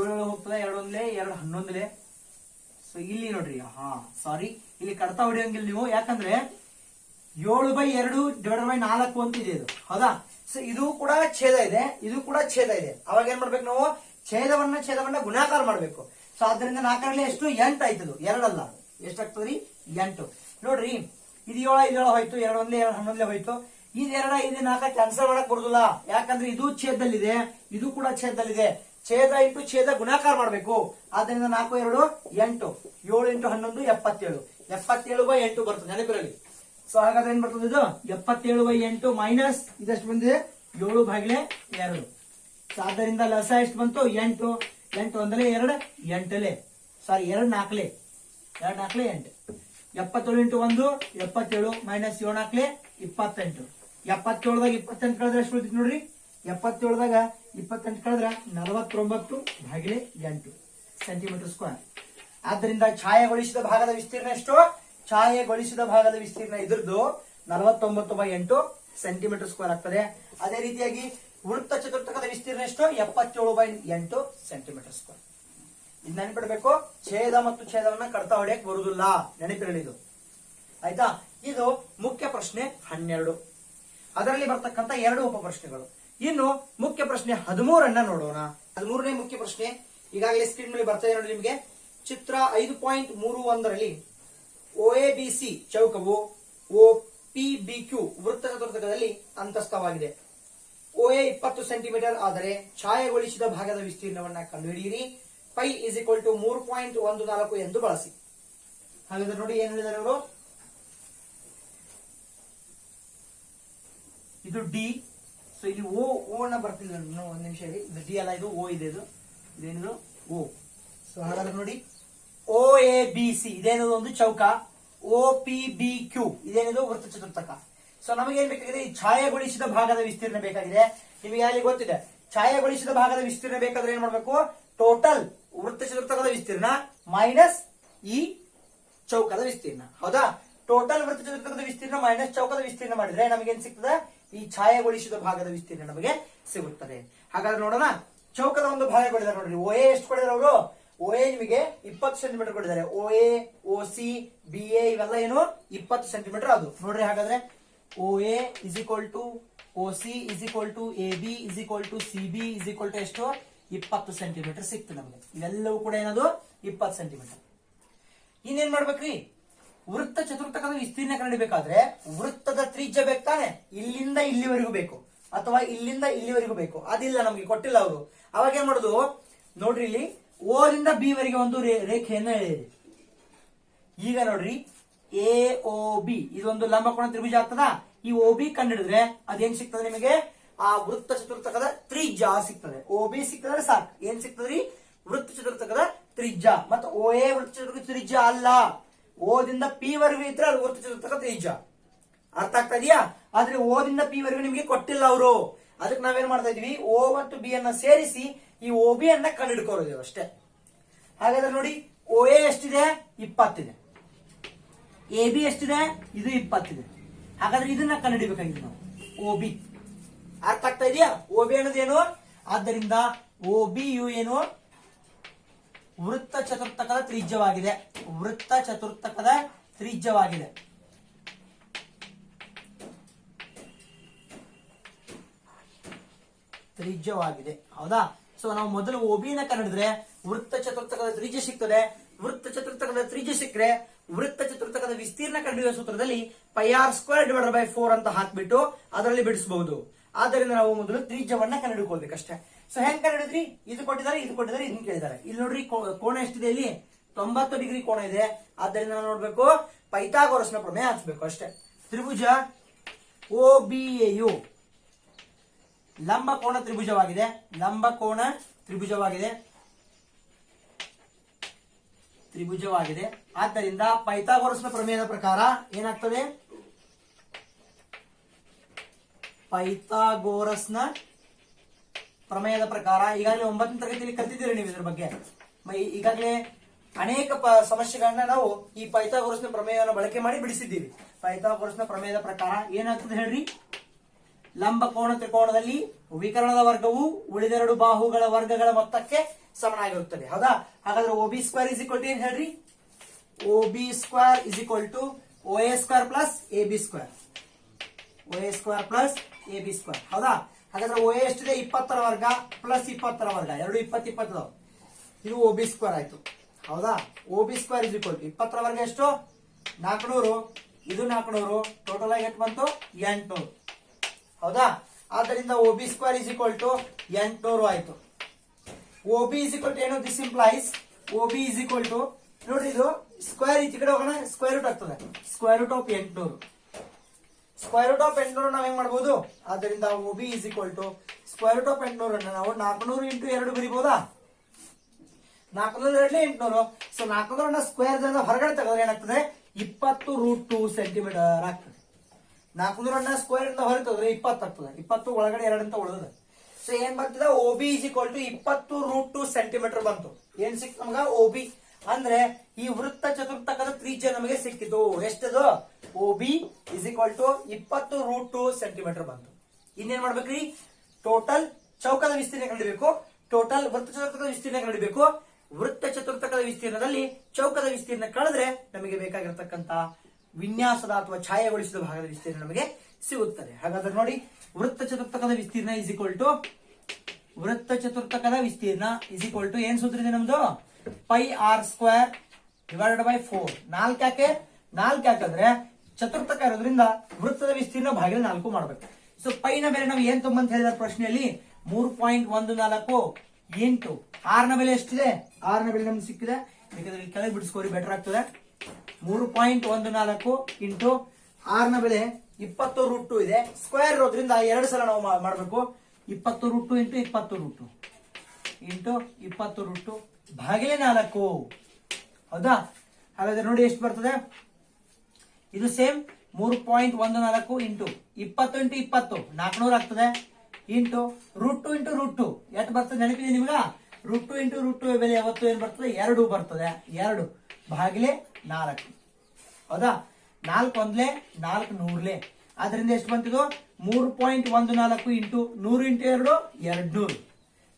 7 ಹೋಗ್ತದೆ. 2 1 2 11. ಸೊ ಇಲ್ಲಿ ನೋಡ್ರಿ, ಇಲ್ಲಿ ಕಡ್ತಾ ಹೊಡಿಯಂಗಿಲ್ಲ ನೀವು. ಯಾಕಂದ್ರೆ 7/2 ಡಿವೈಡೆಡ್ ಬೈ 4 ಅಂತ ಇದೆ ಇದು. ಹೌದಾ? ಸೊ ಇದು ಕೂಡ ಛೇದ ಇದೆ, ಇದು ಕೂಡ ಛೇದ ಇದೆ. ಅವಾಗ ಏನ್ ಮಾಡ್ಬೇಕು ನಾವು? ಛೇದವನ್ನ ಗುಣಾಕಾರ ಮಾಡ್ಬೇಕು. ಸೊ ಆದ್ರಿಂದ 4ರಲ್ಲಿ ಎಷ್ಟು? 8 ಆಯ್ತದು. 2 ಅಲ್ಲ. ಎಷ್ಟಾಗ್ತದ್ರಿ? 8. ನೋಡ್ರಿ, ಇದು 7 ಹೋಯ್ತು. 2 1 2 11 ಹೋಯ್ತು. ಇದು 2 ಇದು 4 ಕ್ಯಾನ್ಸಲ್ ಮಾಡಕ್ ಬರುದಿಲ್ಲ. ಯಾಕಂದ್ರೆ ಇದು ಛೇದದಲ್ಲಿದೆ, ಇದು ಕೂಡ ಛೇದದಲ್ಲಿದೆ. ಛೇದ ಇಂಟು ಛೇದ ಗುಣಾಕಾರ ಮಾಡ್ಬೇಕು. ಆದ್ದರಿಂದ 4 2 8. 7 ಇಂಟು 11 77. 77/8 ಬರ್ತದೆ, ನೆನಪಿರಲಿ. ಸೊ ಹಾಗಾದ್ರೆ ಏನ್ ಬರ್ತದೆ? ಇದು 77/8 ಮೈನಸ್ ಇದೆಷ್ಟು ಬಂದಿದೆ? 7/2. ಸೊ ಆದ್ದರಿಂದ ಲಸ ಎಷ್ಟು ಬಂತು? 8. 8 1 2 8 ಸಾರಿ 2 4 8. 77 ಇಂಟು 1 77 ಮೈನಸ್ 7 4 28. 77ದಾಗ 28 ಕಳೆದ್ರೆ ಎಷ್ಟು ಉಳಿತೈತಿ ನೋಡ್ರಿ? 77ದಾಗ 28 ಕಳೆದ್ರೆ 49/8 ಸೆಂಟಿಮೀಟರ್ ಸ್ಕ್ವೇರ್. ಆದ್ದರಿಂದ ಛಾಯೆಗೊಳಿಸಿದ ಭಾಗದ ವಿಸ್ತೀರ್ಣ ಎಷ್ಟು? ಛಾಯೆಗೊಳಿಸಿದ ಭಾಗದ ವಿಸ್ತೀರ್ಣ ಇದ್ರದ್ದು 49/8 ಸೆಂಟಿಮೀಟರ್ ಸ್ಕ್ವೇರ್ ಆಗ್ತದೆ. ಅದೇ ರೀತಿಯಾಗಿ ವೃತ್ತ ಚತುರ್ಥಕದ ವಿಸ್ತೀರ್ಣ ಎಷ್ಟು? 77/8 ಸೆಂಟಿಮೀಟರ್ ಸ್ಕ್ವೇರ್. ಇದು ನೆನಪಿಡ್ಬೇಕು, ಛೇದ ಮತ್ತು ಛೇದವನ್ನ ಕಡ್ತಾ ಹೊಡೆಯಕ್ ಬರುದಿಲ್ಲ, ನೆನಪಿರಲಿ ಇದು. ಆಯ್ತಾ? ಇದು ಮುಖ್ಯ ಪ್ರಶ್ನೆ 12. ಅದರಲ್ಲಿ ಬರ್ತಕ್ಕಂಥ 2 ಉಪ ಪ್ರಶ್ನೆಗಳು. ಇನ್ನು ಮುಖ್ಯ ಪ್ರಶ್ನೆ 13 ನೋಡೋಣ. 13ನೇ ಮುಖ್ಯ ಪ್ರಶ್ನೆ ಈಗಾಗಲೇ ಸ್ಕ್ರೀನ್ ಮೇಲೆ ಬರ್ತಾ ಇದೆ ನೋಡಿ ನಿಮಗೆ. ಚಿತ್ರ 5.31ರಲ್ಲಿ OABC ಚೌಕವು OPBQ ವೃತ್ತ ಚತುರ್ಭುಜದಲ್ಲಿ ಅಂತಸ್ಥವಾಗಿದೆ. OA 20 ಸೆಂಟಿಮೀಟರ್ ಆದರೆ ಛಾಯೆಗೊಳಿಸಿದ ಭಾಗದ ವಿಸ್ತೀರ್ಣವನ್ನ ಕಂಡುಹಿಡಿಯಿರಿ. ಪೈ = 3.14 ಎಂದು ಬಳಸಿ. ಹಾಗಾದ್ರೆ ನೋಡಿ ಏನ್ ಹೇಳಿದ್ದಾರೆ ಅವರು. ಇದು ಡಿ. ಸೊ ಇಲ್ಲಿ ಓ ನ ಬರ್ತಿಲ್ಲ, ಒಂದ್ ನಿಮಿಷ ಹೇಳಿ. ಇದು ಡಿ ಅಲ್ಲ, ಇದು ಓ ಇದೆ. ಇದೇನಿದು ಓ. ಸೊ ಹಾಗಾದ್ರೆ ನೋಡಿ OABC ಇದೇನದು ಒಂದು ಚೌಕ, OPBQ ಇದೇನಿದು ವೃತ್ತ ಚತುರ್ಥಕ. ಸೊ ನಮಗೆ ಏನ್ ಬೇಕಾಗಿದೆ, ಈ ಛಾಯೆಗೊಳಿಸಿದ ಭಾಗದ ವಿಸ್ತೀರ್ಣ ಬೇಕಾಗಿದೆ. ನಿಮಗೆ ಅಲ್ಲಿ ಗೊತ್ತಿದೆ, ಛಾಯೆಗೊಳಿಸಿದ ಭಾಗದ ವಿಸ್ತೀರ್ಣ ಬೇಕಾದ್ರೆ ಏನ್ ಮಾಡ್ಬೇಕು, ಟೋಟಲ್ ವೃತ್ತ ಚತುರ್ಥಕದ ವಿಸ್ತೀರ್ಣ ಮೈನಸ್ ಈ ಚೌಕದ ವಿಸ್ತೀರ್ಣ. ಹೌದಾ? ಟೋಟಲ್ ವೃತ್ತ ಚತುರ್ಥಕದ ವಿಸ್ತೀರ್ಣ ಮೈನಸ್ ಚೌಕದ ವಿಸ್ತೀರ್ಣ ಮಾಡಿದ್ರೆ ನಮಗೆ ಏನ್ ಸಿಗ್ತದೆ, ಈ ಛಾಯೆಗೊಳಿಸಿದ ಭಾಗದ ವಿಸ್ತೀರ್ಣ ನಮಗೆ ಸಿಗುತ್ತದೆ. ಹಾಗಾದ್ರೆ ನೋಡೋಣ, ಚೌಕದ ಒಂದು ಭಾಗ ಕೊಡಿದ್ದಾರೆ ನೋಡ್ರಿ. OA ಎಷ್ಟು ಕೊಡಿದಾರೆ ಅವರು? OA ನಿಮಗೆ 20 ಸೆಂಟಿಮೀಟರ್ ಕೊಟ್ಟಿದ್ದಾರೆ. OA, OC, BA ಇವೆಲ್ಲ ಏನು 20 ಸೆಂಟಿಮೀಟರ್ ಅದು ನೋಡ್ರಿ. ಹಾಗಾದ್ರೆ OA = OC = AB = CB ಎಷ್ಟು? 20 ಸೆಂಟಿಮೀಟರ್ ಸಿಕ್ತು ನಮಗೆ. ಇವೆಲ್ಲವೂ ಕೂಡ ಏನದು 20 ಸೆಂಟಿಮೀಟರ್. ಇನ್ನೇನ್ ಮಾಡ್ಬೇಕ್ರಿ, ವೃತ್ತ ಚತುರ್ಥಕದ ವಿಸ್ತೀರ್ಣ ಕಂಡುಹಿಡಿಯಬೇಕಾದ್ರೆ ವೃತ್ತದ ತ್ರಿಜ್ಯ ಬೇಕು ತಾನೆ. ಇಲ್ಲಿಂದ ಇಲ್ಲಿವರೆಗೂ ಬೇಕು ಅಥವಾ ಇಲ್ಲಿಂದ ಇಲ್ಲಿವರೆಗೂ ಬೇಕು. ಅದಿಲ್ಲ, ನಮಗೆ ಕೊಟ್ಟಿಲ್ಲ ಅವರು. ಅವಾಗ ಏನ್ ಮಾಡುದು ನೋಡ್ರಿ, ಇಲ್ಲಿ O ರಿಂದ B ವರೆಗೆ ಒಂದು ರೇಖೆಯನ್ನು ಎಳೆಯಿರಿ. ಈಗ ನೋಡ್ರಿ AOB ಇದೊಂದು ಲಂಬಕೋನ ತ್ರಿಭುಜ ಆಗ್ತದ. ಈ OB ಕಂಡುಹಿಡಿದ್ರೆ ಅದೇನ್ ಸಿಗ್ತದೆ ನಿಮಗೆ, ಆ ವೃತ್ತ ಚತುರ್ಥಕದ ತ್ರಿಜ್ಯ ಸಿಗ್ತದೆ. OB ಸಿಕ್ತದ್ರೆ ಸಾಕು. ಏನ್ ಸಿಗ್ತದ್ರಿ, ವೃತ್ತ ಚತುರ್ಥಕದ ತ್ರಿಜ್ಯ. ಮತ್ತು OA ವೃತ್ತ ಚತುರ್ಥಕ ತ್ರಿಜ್ಯ ಅಲ್ಲ. O ದಿಂದ P ವರೆಗೂ ಇದ್ರೆ ಅದು ವೃತ್ತ ಚತುರ್ಥಕ ತ್ರಿಜ್ಯ. ಅರ್ಥ ಆಗ್ತಾ ಇದೆಯಾ? ಆದ್ರೆ O ದಿಂದ P ವರೆಗೂ ನಿಮಗೆ ಕೊಟ್ಟಿಲ್ಲ ಅವರು. ಅದಕ್ಕೆ ನಾವೇನ್ ಮಾಡ್ತಾ ಇದೀವಿ, O ಮತ್ತು B ಅನ್ನ ಸೇರಿಸಿ ಈ OB ಅನ್ನ ಕಂಡುಹಿಡ್ಕೊಳ್ಳೋದು ಅಷ್ಟೇ. ಹಾಗಾದ್ರೆ ನೋಡಿ, OA ಎಷ್ಟಿದೆ? 20 ಇದೆ. AB ಎಷ್ಟಿದೆ? ಇದು 20 ಇದೆ. ಹಾಗಾದ್ರೆ ಇದನ್ನ ಕಂಡುಹಿಡಿಬೇಕಾಗಿದೆ ನಾವು, OB. ಅರ್ಥ ಆಗ್ತಾ ಇದೆಯಾ? OB ಅನ್ನೋದೇನು? ಆದ್ದರಿಂದ OBಯು ಏನು, ವೃತ್ತ ಚತುರ್ಥಕದ ತ್ರಿಜ್ಯವಾಗಿದೆ. ವೃತ್ತ ಚತುರ್ಥಕದ ತ್ರಿಜ್ಯವಾಗಿದೆ. ತ್ರಿಜ್ಯವಾಗಿದೆ. ಹೌದಾ? ಸೊ ನಾವು ಮೊದಲು OB ನ ಕಂಡುಹಿಡಿದ್ರೆ ವೃತ್ತ ಚತುರ್ಥಕದ ತ್ರಿಜ್ಯ ಸಿಗ್ತದೆ. ವೃತ್ತ ಚತುರ್ಥಕದ ತ್ರಿಜ್ಯ ಸಿಕ್ಕರೆ ವೃತ್ತ ಚತುರ್ಥಕದ ವಿಸ್ತೀರ್ಣ ಕಂಡುಹಿಡಿಯುವ ಸೂತ್ರದಲ್ಲಿ πr² / 4 ಅಂತ ಹಾಕ್ಬಿಟ್ಟು ಅದರಲ್ಲಿ ಬಿಡಿಸಬಹುದು. ಆದ್ದರಿಂದ ನಾವು ಮೊದಲು ತ್ರಿಜ್ಯವನ್ನ ಕಂಡುಹಿಡ್ಕೊಳ್ಬೇಕಷ್ಟೇ. ಸೊ ಹೆಂಗ್ ಕಂಡುಹಿಡಿದ್ರಿ, ಇದು ಕೊಟ್ಟಿದ್ದಾರೆ, ಇದು ಕೊಟ್ಟಿದ್ದಾರೆ, ಇದನ್ನ ಕೇಳಿದ್ದಾರೆ. ಇಲ್ಲಿ ನೋಡ್ರಿ ಕೋಣ ಎಷ್ಟಿದೆ, ಇಲ್ಲಿ 90 ಡಿಗ್ರಿ ಕೋಣ ಇದೆ. ಆದ್ದರಿಂದ ನಾವು ನೋಡ್ಬೇಕು, ಪೈಥಾಗೋರಸ್ನ ಪ್ರಮೇಯ ಹಚ್ಚಬೇಕು ಅಷ್ಟೇ. ತ್ರಿಭುಜ OBAಯು ಲಂಬಕೋನ ತ್ರಿಭುಜವಾಗಿದೆ. ಲಂಬಕೋನ ತ್ರಿಭುಜವಾಗಿದೆ. ಆದ್ದರಿಂದ ಪೈಥಾಗೋರಸ್ನ ಪ್ರಮೇಯದ ಪ್ರಕಾರ ಏನಾಗ್ತದೆ, ಪೈಥಾಗೋರಸ್ನ ಪ್ರಮೇಯದ ಪ್ರಕಾರ ಈಗಾಗಲೇ 9ನೇ ತರಗತಿಯಲ್ಲಿ ಕಲಿತಿದ್ದೀರಿ ನೀವು ಇದ್ರ ಬಗ್ಗೆ. ಈಗಾಗಲೇ ಅನೇಕ ಸಮಸ್ಯೆಗಳನ್ನ ನಾವು ಈ ಪೈಥಾಗೋರಸ್ನ ಪ್ರಮೇಯವನ್ನು ಬಳಕೆ ಮಾಡಿ ಬಿಡಿಸಿದ್ದೀವಿ. ಪೈಥಾಗೋರಸ್ನ ಪ್ರಮೇಯದ ಪ್ರಕಾರ ಏನಾಗ್ತದೆ ಹೇಳ್ರಿ, ಲಂಬಕೋನ ತ್ರಿಕೋನದಲ್ಲಿ ವಿಕರಣದ ವರ್ಗವು ಉಳಿದೆರಡು ಬಾಹುಗಳ ವರ್ಗಗಳ ಮೊತ್ತಕ್ಕೆ ಸಮನಾಗಿರುತ್ತದೆ. ಹೌದಾ? ಹಾಗಾದ್ರೆ OB² ಏನ್ ಹೇಳ್ರಿ, OB² = OA² + AB². OA² + AB². ಹೌದಾ? ಹಾಗಾದ್ರೆ OA ಎಷ್ಟಿದೆ, 20ರ ವರ್ಗ ಪ್ಲಸ್ 20ರ ವರ್ಗ, ಎರಡು 20 20. ಇದು OB² ಆಯ್ತು. ಹೌದಾ? OB² = 20ರ ವರ್ಗ ಎಷ್ಟು, 400. ಇದು 400. ಟೋಟಲ್ ಆಗಿ ಎಷ್ಟು ಬಂತು, 800. ಹೌದಾ? ಆದ್ದರಿಂದ OB² = 800 ಆಯ್ತು. OB ಏನು, ದಿಸ್ ಇಂಪ್ಲೈಸ್ OB ನೋಡ್ರಿ, ಇದು ಸ್ಕ್ವೇರ್ ಈಚೆ ಕಡೆ ಹೋಗೋಣ, ಸ್ಕ್ವೇರ್ ರೂಟ್ ಆಗ್ತದೆ. √800. √800 ನಾವ್ ಹೆಂಗ್ ಮಾಡ್ಬೋದು, ಆದ್ದರಿಂದ OB √800 ಅನ್ನ ನಾವು 400 × 2 ಬರೀಬಹುದಾ? 400 2 800. ಸೊ 400 ಸ್ಕ್ವೇರ್ ಹೊರಗಡೆ ತೆಗೆದ್ರೆ ಏನಾಗ್ತದೆ, 20√2 ಸೆಂಟಿಮೀಟರ್ ಆಗ್ತದೆ. 400 ಸ್ಕ್ವೇರ್ ಇಂದ ಹೊರಗೆ ತೆಗೆದ್ರೆ 20 ಆಗ್ತದೆ. 20 ಒಳಗಡೆ 2 ಅಂತ ಉಳಿದ. ಸೊ ಏನ್ ಬರ್ತದೆ, OB = 20√2 ಸೆಂಟಿಮೀಟರ್ ಬಂತು. ಏನ್ ಸಿಕ್ತು ನಮಗ, OB ಅಂದ್ರೆ ಈ ವೃತ್ತ ಚತುರ್ಥಕದ ತ್ರಿಜ್ಯ ನಮಗೆ ಸಿಕ್ಕಿತು. ಎಷ್ಟದು, OB = 20√2 ಸೆಂಟಿಮೀಟರ್ ಬಂತು. ಇನ್ನೇನ್ ಮಾಡ್ಬೇಕ್ರಿ, ಟೋಟಲ್ ಚೌಕದ ವಿಸ್ತೀರ್ಣ ಕಂಡುಹಿಡಿಬೇಕು, ಟೋಟಲ್ ವೃತ್ತ ಚತುರ್ಥಕದ ವಿಸ್ತೀರ್ಣ ಕಂಡುಹಿಡಿಬೇಕು. ವೃತ್ತ ಚತುರ್ಥಕದ ವಿಸ್ತೀರ್ಣದಲ್ಲಿ ಚೌಕದ ವಿಸ್ತೀರ್ಣ ಕಳೆದ್ರೆ ನಮಗೆ ಬೇಕಾಗಿರತಕ್ಕಂತ ವಿನ್ಯಾಸದ ಅಥವಾ ಛಾಯೆಗೊಳಿಸಿದ ಭಾಗದ ವಿಸ್ತೀರ್ಣ ನಮಗೆ ಸಿಗುತ್ತದೆ. ಹಾಗಾದ್ರೆ ನೋಡಿ, ವೃತ್ತ ಚತುರ್ಥಕದ ವಿಸ್ತೀರ್ಣ ಇಸ್ ಈಕ್ವಲ್ ಟು ಏನ್ ಸೂತ್ರ ಇದೆ ನಮ್ದು? Pi r square divided by 4. 4 ಯಾಕಂದ್ರೆ ಚತುರ್ಥಕ ಇರೋದ್ರಿಂದ ವೃತ್ತದ ವಿಸ್ತೀರ್ಣ ಭಾಗಿಲೆ 4 ಮಾಡ್ಬೇಕು. ಸೊ ಪೈನ ಬೆಲೆ ನಾವು ಏನ್ ತುಂಬಂತ ಹೇಳಿದಾರೆ ಪ್ರಶ್ನೆಯಲ್ಲಿ 3.14 ಇಂಟು ಆರ್ ನ ಬೆಲೆ ಎಷ್ಟಿದೆ? ಆರ್ ನ ಬೆಲೆ ನಮ್ಗೆ ಸಿಕ್ಕಿದೆ, ಬೇಕಾದ್ರೆ ಕೆಳಗೆ ಬಿಡಿಸ್ಕೋರಿ, ಬೆಟರ್ ಆಗ್ತದೆ. 3.14 ಇಂಟು ಆರ್ ನ ಬೆಲೆ 20√2 ಇದೆ. ಸ್ಕ್ವೇರ್ ಇರೋದ್ರಿಂದ 2 ಸಲ ನಾವು ಮಾಡಬೇಕು. 20√2 ಇಂಟು 20√2 ಭಾಗಿಲೆ 4. ಹೌದಾ? ಹಾಗಾದ್ರೆ ನೋಡಿ ಎಷ್ಟು ಬರ್ತದೆ? ಇದು ಸೇಮ್ 3.14 ಇಂಟು 20 ಇಂಟು 20 400 ಆಗ್ತದೆ. ಇಂಟು √2 ಇಂಟು √2 ಎಷ್ಟು ಬರ್ತದೆ ನೆನಪಿದೆ ನಿಮ್ಗ? √2 ಇಂಟು √2 ಬೆಲೆ ಯಾವತ್ತು ಏನ್ ಬರ್ತದೆ? 2 ಬರ್ತದೆ. 2 ಭಾಗಿಲೆ 4. ಹೌದಾ? 4 ಒಂದ್ಲೆ 4 ನೂರ್ಲೆ. ಆದ್ರಿಂದ ಎಷ್ಟು ಬಂತಿದು? 3.14 ಇಂಟು 100 ಇಂಟು 2 200.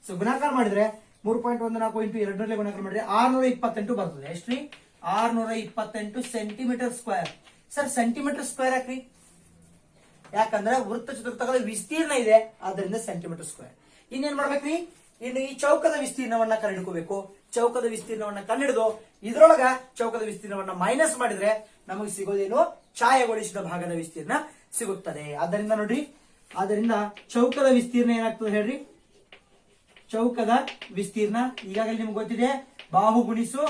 ಸೊ ಗುಣಾಕಾರ ಮಾಡಿದ್ರೆ 3.14 ಇಂಟು 200 ಗುಣಾಕಾರ ಮಾಡಿದ್ರೆ 628 ಬರ್ತದೆ. ಎಷ್ಟ್ರಿ? 628 centimetre square. Sir centimetre square ಯಾಕ್ರಿ? ಯಾಕಂದ್ರೆ ವೃತ್ತ ಚತುರ್ಥಕದ ವಿಸ್ತೀರ್ಣ ಇದೆ, ಆದ್ದರಿಂದ ಸೆಂಟಿಮೀಟರ್ ಸ್ಕ್ವೇರ್. ಇನ್ನೇನ್ ಮಾಡ್ಬೇಕ್ರಿ? ಇನ್ನು ಈ ಚೌಕದ ವಿಸ್ತೀರ್ಣವನ್ನ ಕಂಡುಹಿಡ್ಕೋಬೇಕು. ಚೌಕದ ವಿಸ್ತೀರ್ಣವನ್ನ ಕಂಡುಹಿಡಿದು ಇದ್ರೊಳಗ ಚೌಕದ ವಿಸ್ತೀರ್ಣವನ್ನ ಮೈನಸ್ ಮಾಡಿದ್ರೆ ನಮಗೆ ಸಿಗೋದೇನು? ಛಾಯೆಗೊಳಿಸಿದ ಭಾಗದ ವಿಸ್ತೀರ್ಣ ಸಿಗುತ್ತದೆ. ಆದ್ದರಿಂದ ನೋಡ್ರಿ, ಆದ್ದರಿಂದ ಚೌಕದ ವಿಸ್ತೀರ್ಣ ಏನಾಗ್ತದೆ ಹೇಳ್ರಿ? ಚೌಕದ ವಿಸ್ತೀರ್ಣ ಈಗಾಗಲೇ ನಿಮ್ಗೆ ಗೊತ್ತಿದೆ, ಬಾಹು ಗುಣಿಸು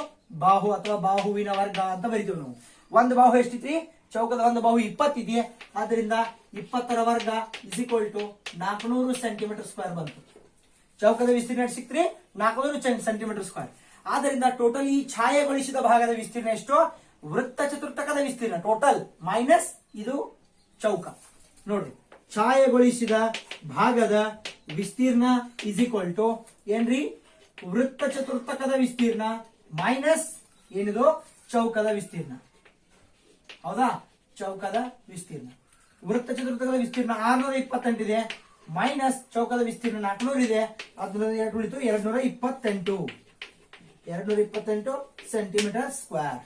ಬಾಹು ಅಥವಾ ಬಾಹುವಿನ ವರ್ಗ ಅಂತ ಬರಿತೀವಿ ನಾವು. ಒಂದು ಬಾಹು ಎಷ್ಟಿತ್ರಿ? ಚೌಕದ ಒಂದು ಬಾಹು 20 ಇದೆಯೇ, ಆದ್ದರಿಂದ 20ರ ವರ್ಗ is equal to 400 centimetre square ಬಂತು. ಚೌಕದ ವಿಸ್ತೀರ್ಣ ಸಿಕ್ತ್ರಿ 400 ಸೆಂಟಿಮೀಟರ್ ಸ್ಕ್ವೇರ್. ಆದ್ದರಿಂದ ಟೋಟಲ್ ಈ ಛಾಯೆಗೊಳಿಸಿದ ಭಾಗದ ವಿಸ್ತೀರ್ಣ ಎಷ್ಟು? ವೃತ್ತ ಚತುರ್ಥಕದ ವಿಸ್ತೀರ್ಣ ಟೋಟಲ್ ಮೈನಸ್ ಇದು ಚೌಕ. ನೋಡ್ರಿ, ಛಾಯೆಗೊಳಿಸಿದ ಭಾಗದ ವಿಸ್ತೀರ್ಣ ಇಸ್ ಈಕ್ವಲ್ ಟು ಏನ್ರಿ? ವೃತ್ತ ಚತುರ್ಥಕದ ವಿಸ್ತೀರ್ಣ ಮೈನಸ್ ಏನಿದು? ಚೌಕದ ವಿಸ್ತೀರ್ಣ. ಹೌದಾ? ಚೌಕದ ವಿಸ್ತೀರ್ಣ. ವೃತ್ತ ಚತುರ್ಥಕದ ವಿಸ್ತೀರ್ಣ 628 ಇದೆ, ಮೈನಸ್ ಚೌಕದ ವಿಸ್ತೀರ್ಣ 400 ಇದೆ. ಅದರ 2 ಉಳಿತು 228 ಸೆಂಟಿಮೀಟರ್ ಸ್ಕ್ವೇರ್.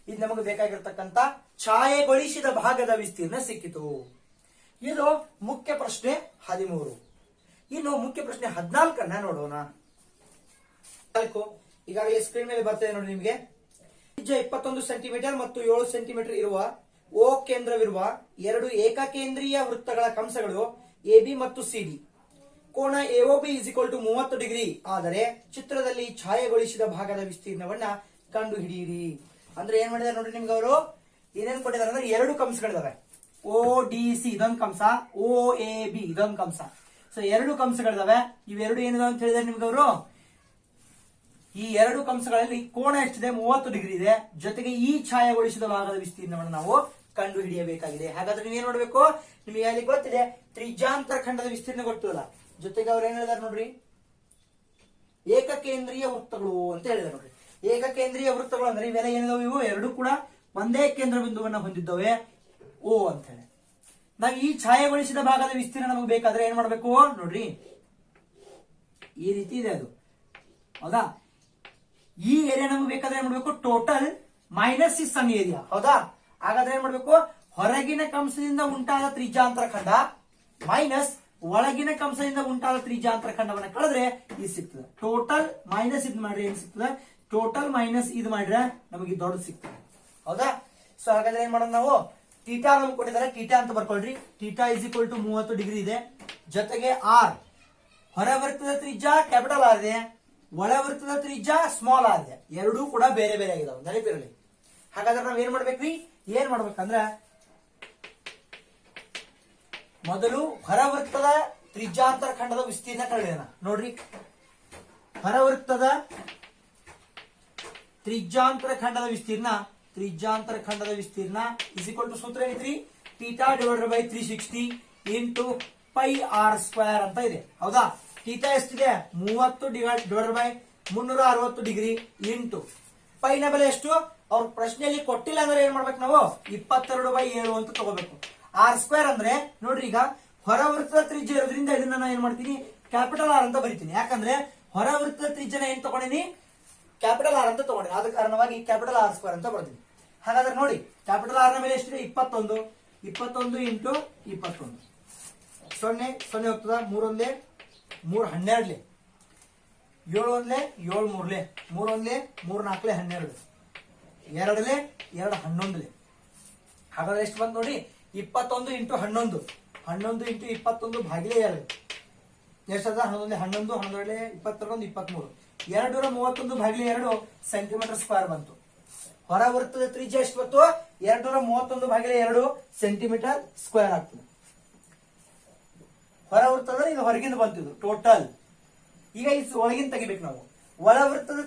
ಇದು ನಮಗೆ ಬೇಕಾಗಿರ್ತಕ್ಕಂತ ಛಾಯೆಗೊಳಿಸಿದ ಭಾಗದ ವಿಸ್ತೀರ್ಣ ಸಿಕ್ಕಿತು. ಇದು ಮುಖ್ಯ ಪ್ರಶ್ನೆ 13. ಇನ್ನು ಮುಖ್ಯ ಪ್ರಶ್ನೆ 14 ನೋಡೋಣ. ಈಗಾಗಲೇ ಸ್ಕ್ರೀನ್ ಮೇಲೆ ಬರ್ತದೆ ನೋಡಿ ನಿಮಗೆ. 21 ಸೆಂಟಿಮೀಟರ್ ಮತ್ತು 7 ಸೆಂಟಿಮೀಟರ್ ಇರುವ ಓ ಕೇಂದ್ರವಿರುವ 2 ಏಕಕೇಂದ್ರೀಯ ವೃತ್ತಗಳ ಕಂಸಗಳು ಎಬಿ ಮತ್ತು ಸಿಡಿ. ಕೋನ ಎಒಬಿ ಇಸ್ ಈಕ್ವಲ್ ಟು 30 ಡಿಗ್ರಿ ಆದರೆ ಚಿತ್ರದಲ್ಲಿ ಛಾಯೆಗೊಳಿಸಿದ ಭಾಗದ ವಿಸ್ತೀರ್ಣವನ್ನ ಕಂಡು ಹಿಡಿಯಿರಿ. ಅಂದ್ರೆ ಏನ್ ಮಾಡಿದಾರೆ ನೋಡ್ರಿ ನಿಮ್ಗೆ ಅವರು ಏನೇನ್ ಕೊಟ್ಟಿದ್ದಾರೆ ಅಂದ್ರೆ 2 ಕಂಸಗಳಿದಾವೆ. ಓ ಡಿ ಸಿ ಇದೊಂದು ಕಂಸ, ಓ ಎ ಬಿ ಇದೊಂದು ಕಂಸ. ಸೊ 2 ಕಂಸಗಳಿದಾವೆ. ಇವೆರಡು ಏನಿದಾವೆ ಅಂತ ಹೇಳಿದಾರೆ ನಿಮ್ಗೆ ಅವರು. ಈ 2 ಕಂಸಗಳಲ್ಲಿ ಕೋನ ಎಷ್ಟಿದೆ? 30 ಡಿಗ್ರಿ ಇದೆ. ಜೊತೆಗೆ ಈ ಛಾಯೆಗೊಳಿಸಿದ ಭಾಗದ ವಿಸ್ತೀರ್ಣವನ್ನು ನಾವು ಕಂಡು ಹಿಡಿಯಬೇಕಾಗಿದೆ. ಹಾಗಾದ್ರೆ ನೀವೇನ್ ಮಾಡ್ಬೇಕು? ನಿಮಗೆ ಅಲ್ಲಿ ಗೊತ್ತಿದೆ ತ್ರಿಜ್ಯಾಂತರ ಖಂಡದ ವಿಸ್ತೀರ್ಣ ಗೊತ್ತಿಲ್ಲ. ಜೊತೆಗೆ ಅವ್ರು ಏನ್ ಹೇಳಿದಾರೆ ನೋಡ್ರಿ, ಏಕಕೇಂದ್ರೀಯ ವೃತ್ತಗಳು ಅಂತ ಹೇಳಿದಾರೆ ನೋಡ್ರಿ. ಏಕಕೇಂದ್ರೀಯ ವೃತ್ತಗಳು ಅಂದ್ರೆ ಇವೆಲ್ಲ ಏನಿದಾವೆ? ಇವು 2 ಕೂಡ ಒಂದೇ ಕೇಂದ್ರ ಬಿಂದುವನ್ನ ಹೊಂದಿದ್ದಾವೆ, ಓ ಅಂತ ಹೇಳಿ. ನಾವು ಈ ಛಾಯೆಗೊಳಿಸಿದ ಭಾಗದ ವಿಸ್ತೀರ್ಣ ನಮಗೆ ಬೇಕಾದ್ರೆ ಏನ್ ಮಾಡ್ಬೇಕು ನೋಡ್ರಿ, ಈ ರೀತಿ ಇದೆ ಅದು. ಹೌದಾ? ಈ ಏರಿಯಾ ನಮಗೆ ಬೇಕಾದ್ರೆ ಏನ್ ಮಾಡ್ಬೇಕು? Total minus is sum area. ಹೌದಾ? ಹಾಗಾದ್ರೆ ಏನ್ ಮಾಡ್ಬೇಕು? ಹೊರಗಿನ ಕಂಸದಿಂದ ಉಂಟಾದ ತ್ರಿಜ್ಯಾಂತರ ಖಂಡ ಮೈನಸ್ ಒಳಗಿನ ಕಂಸದಿಂದ ಉಂಟಾದ ತ್ರಿಜ್ಯಾಂತರ ಖಂಡವನ್ನ ಕಳೆದ್ರೆ ಇದು ಸಿಗ್ತದೆ. ಟೋಟಲ್ ಮೈನಸ್ ಇದು ಮಾಡ್ರಿ ಏನ್ ಸಿಗ್ತದೆ? ಟೋಟಲ್ ಮೈನಸ್ ಇದು ಮಾಡ್ರೆ ನಮಗೆ ದೊಡ್ಡ ಸಿಗ್ತದೆ. ಹೌದಾ? ಸೊ ಹಾಗಾದ್ರೆ ಏನ್ ಮಾಡೋಣ ನಾವು? ಥೀಟಾ ನಮ್ಗೆ ಕೊಟ್ಟಿದ್ದಾರೆ, ಥೀಟಾ ಅಂತ ಬರ್ಕೊಳ್ರಿ. Theta is equal to 30 degree ಇದೆ. ಜೊತೆಗೆ ಆರ್, ಹೊರ ವೃತ್ತದ ತ್ರಿಜ್ಯ ಕ್ಯಾಪಿಟಲ್ ಆರ್ ಇದೆ, ಒಳ ವೃತ್ತದ ತ್ರಿಜ್ಯ ಸ್ಮಾಲ್ ಆರ್ ಇದೆ. ಎರಡೂ ಕೂಡ ಬೇರೆ ಬೇರೆ ಆಗಿದಾವೆ, ನೆನಪಿರಲಿ. ಹಾಗಾದ್ರೆ ನಾವ್ ಏನ್ ಮಾಡ್ಬೇಕ್ರಿ? ಏನ್ ಮಾಡ್ಬೇಕಂದ್ರ ಮೊದಲು ಹೊರವೃತ್ತದ ತ್ರಿಜ್ಯಾಂತರ ಖಂಡದ ವಿಸ್ತೀರ್ಣ ಕಂಡಿದ್ದೇನ ನೋಡ್ರಿ. ಹೊರವೃತ್ತದ ತ್ರಿಜ್ಯಾಂತರ ಖಂಡದ ವಿಸ್ತೀರ್ಣ ಇಸ್ ಈಕ್ವಲ್ ಟು ಸೂತ್ರ ಏನೈತ್ರಿ? Theta divided by 360 into pi r square ಅಂತ ಇದೆ. ಹೌದಾ? ಥೀಟಾ ಎಷ್ಟಿದೆ? 30 ಡಿವೈಡೆಡ್ ಬೈ 360 ಡಿಗ್ರಿ ಇಂಟು ಪೈನ ಬೆಲೆ ಎಷ್ಟು? ಅವ್ರ ಪ್ರಶ್ನೆಯಲ್ಲಿ ಕೊಟ್ಟಿಲ್ಲ ಅಂದ್ರೆ ಏನ್ ಮಾಡ್ಬೇಕು ನಾವು? 22/7 ಅಂತ ತಗೋಬೇಕು. ಆರ್ ಸ್ಕ್ವೇರ್ ಅಂದ್ರೆ ನೋಡ್ರಿ, ಈಗ ಹೊರವೃತ್ತದ ತ್ರಿಜ್ಯ ಇರೋದ್ರಿಂದ ಇದನ್ನ ನಾನು ಏನ್ ಮಾಡ್ತೀನಿ? ಕ್ಯಾಪಿಟಲ್ ಆರ್ ಅಂತ ಬರಿತೀನಿ. ಯಾಕಂದ್ರೆ ಹೊರವೃತ್ತದ ತ್ರಿಜ್ಯನ ಏನ್ ತಗೊಂಡಿನಿ? ಕ್ಯಾಪಿಟಲ್ ಆರ್ ಅಂತ ತಗೊಂಡೆ, ಆದ ಕಾರಣವಾಗಿ ಕ್ಯಾಪಿಟಲ್ ಆರ್ ಸ್ಕ್ವೇರ್ ಅಂತ ಬರ್ತೀನಿ. ಹಾಗಾದ್ರೆ ನೋಡಿ ಕ್ಯಾಪಿಟಲ್ ಆರ್ ನ ಮೇಲೆ ಎಷ್ಟಿದೆ 21, 21 ಇಂಟು 21, 0 0 ಹೋಗ್ತದ, 3 1 3 12, 7 1 7 3 3 1 3 4 12, 2 2 11. ಹಾಗಾದ್ರೆ ಎಷ್ಟು ಬಂತು ನೋಡಿ 21 ಇಂಟು 11, 11 ಇಂಟು 21 ಭಾಗಿಲೆ 2 ಎಷ್ಟದ 11 11 12 22 23, 231 ಭಾಗಿಲೆ 2 ಸೆಂಟಿಮೀಟರ್ ಸ್ಕ್ವೇರ್ ಬಂತು. ಹೊರ ವೃತ್ತದ ತ್ರಿಜ್ಯ ಎಷ್ಟು ಬಂತು 231 ಭಾಗಿಲೆ 2 ಸೆಂಟಿಮೀಟರ್ ಸ್ಕ್ವೇರ್ ಆಗ್ತದೆ. ಹೊರ ವೃತ್ತದ ಇದು ಹೊರಗಿಂದ ಬಂತಿದ್ದು ಟೋಟಲ್. ಈಗ ಇದು ಒಳಗಿಂದ ತೆಗಿಬೇಕು ನಾವು. ಒಳ ವೃತ್ತದ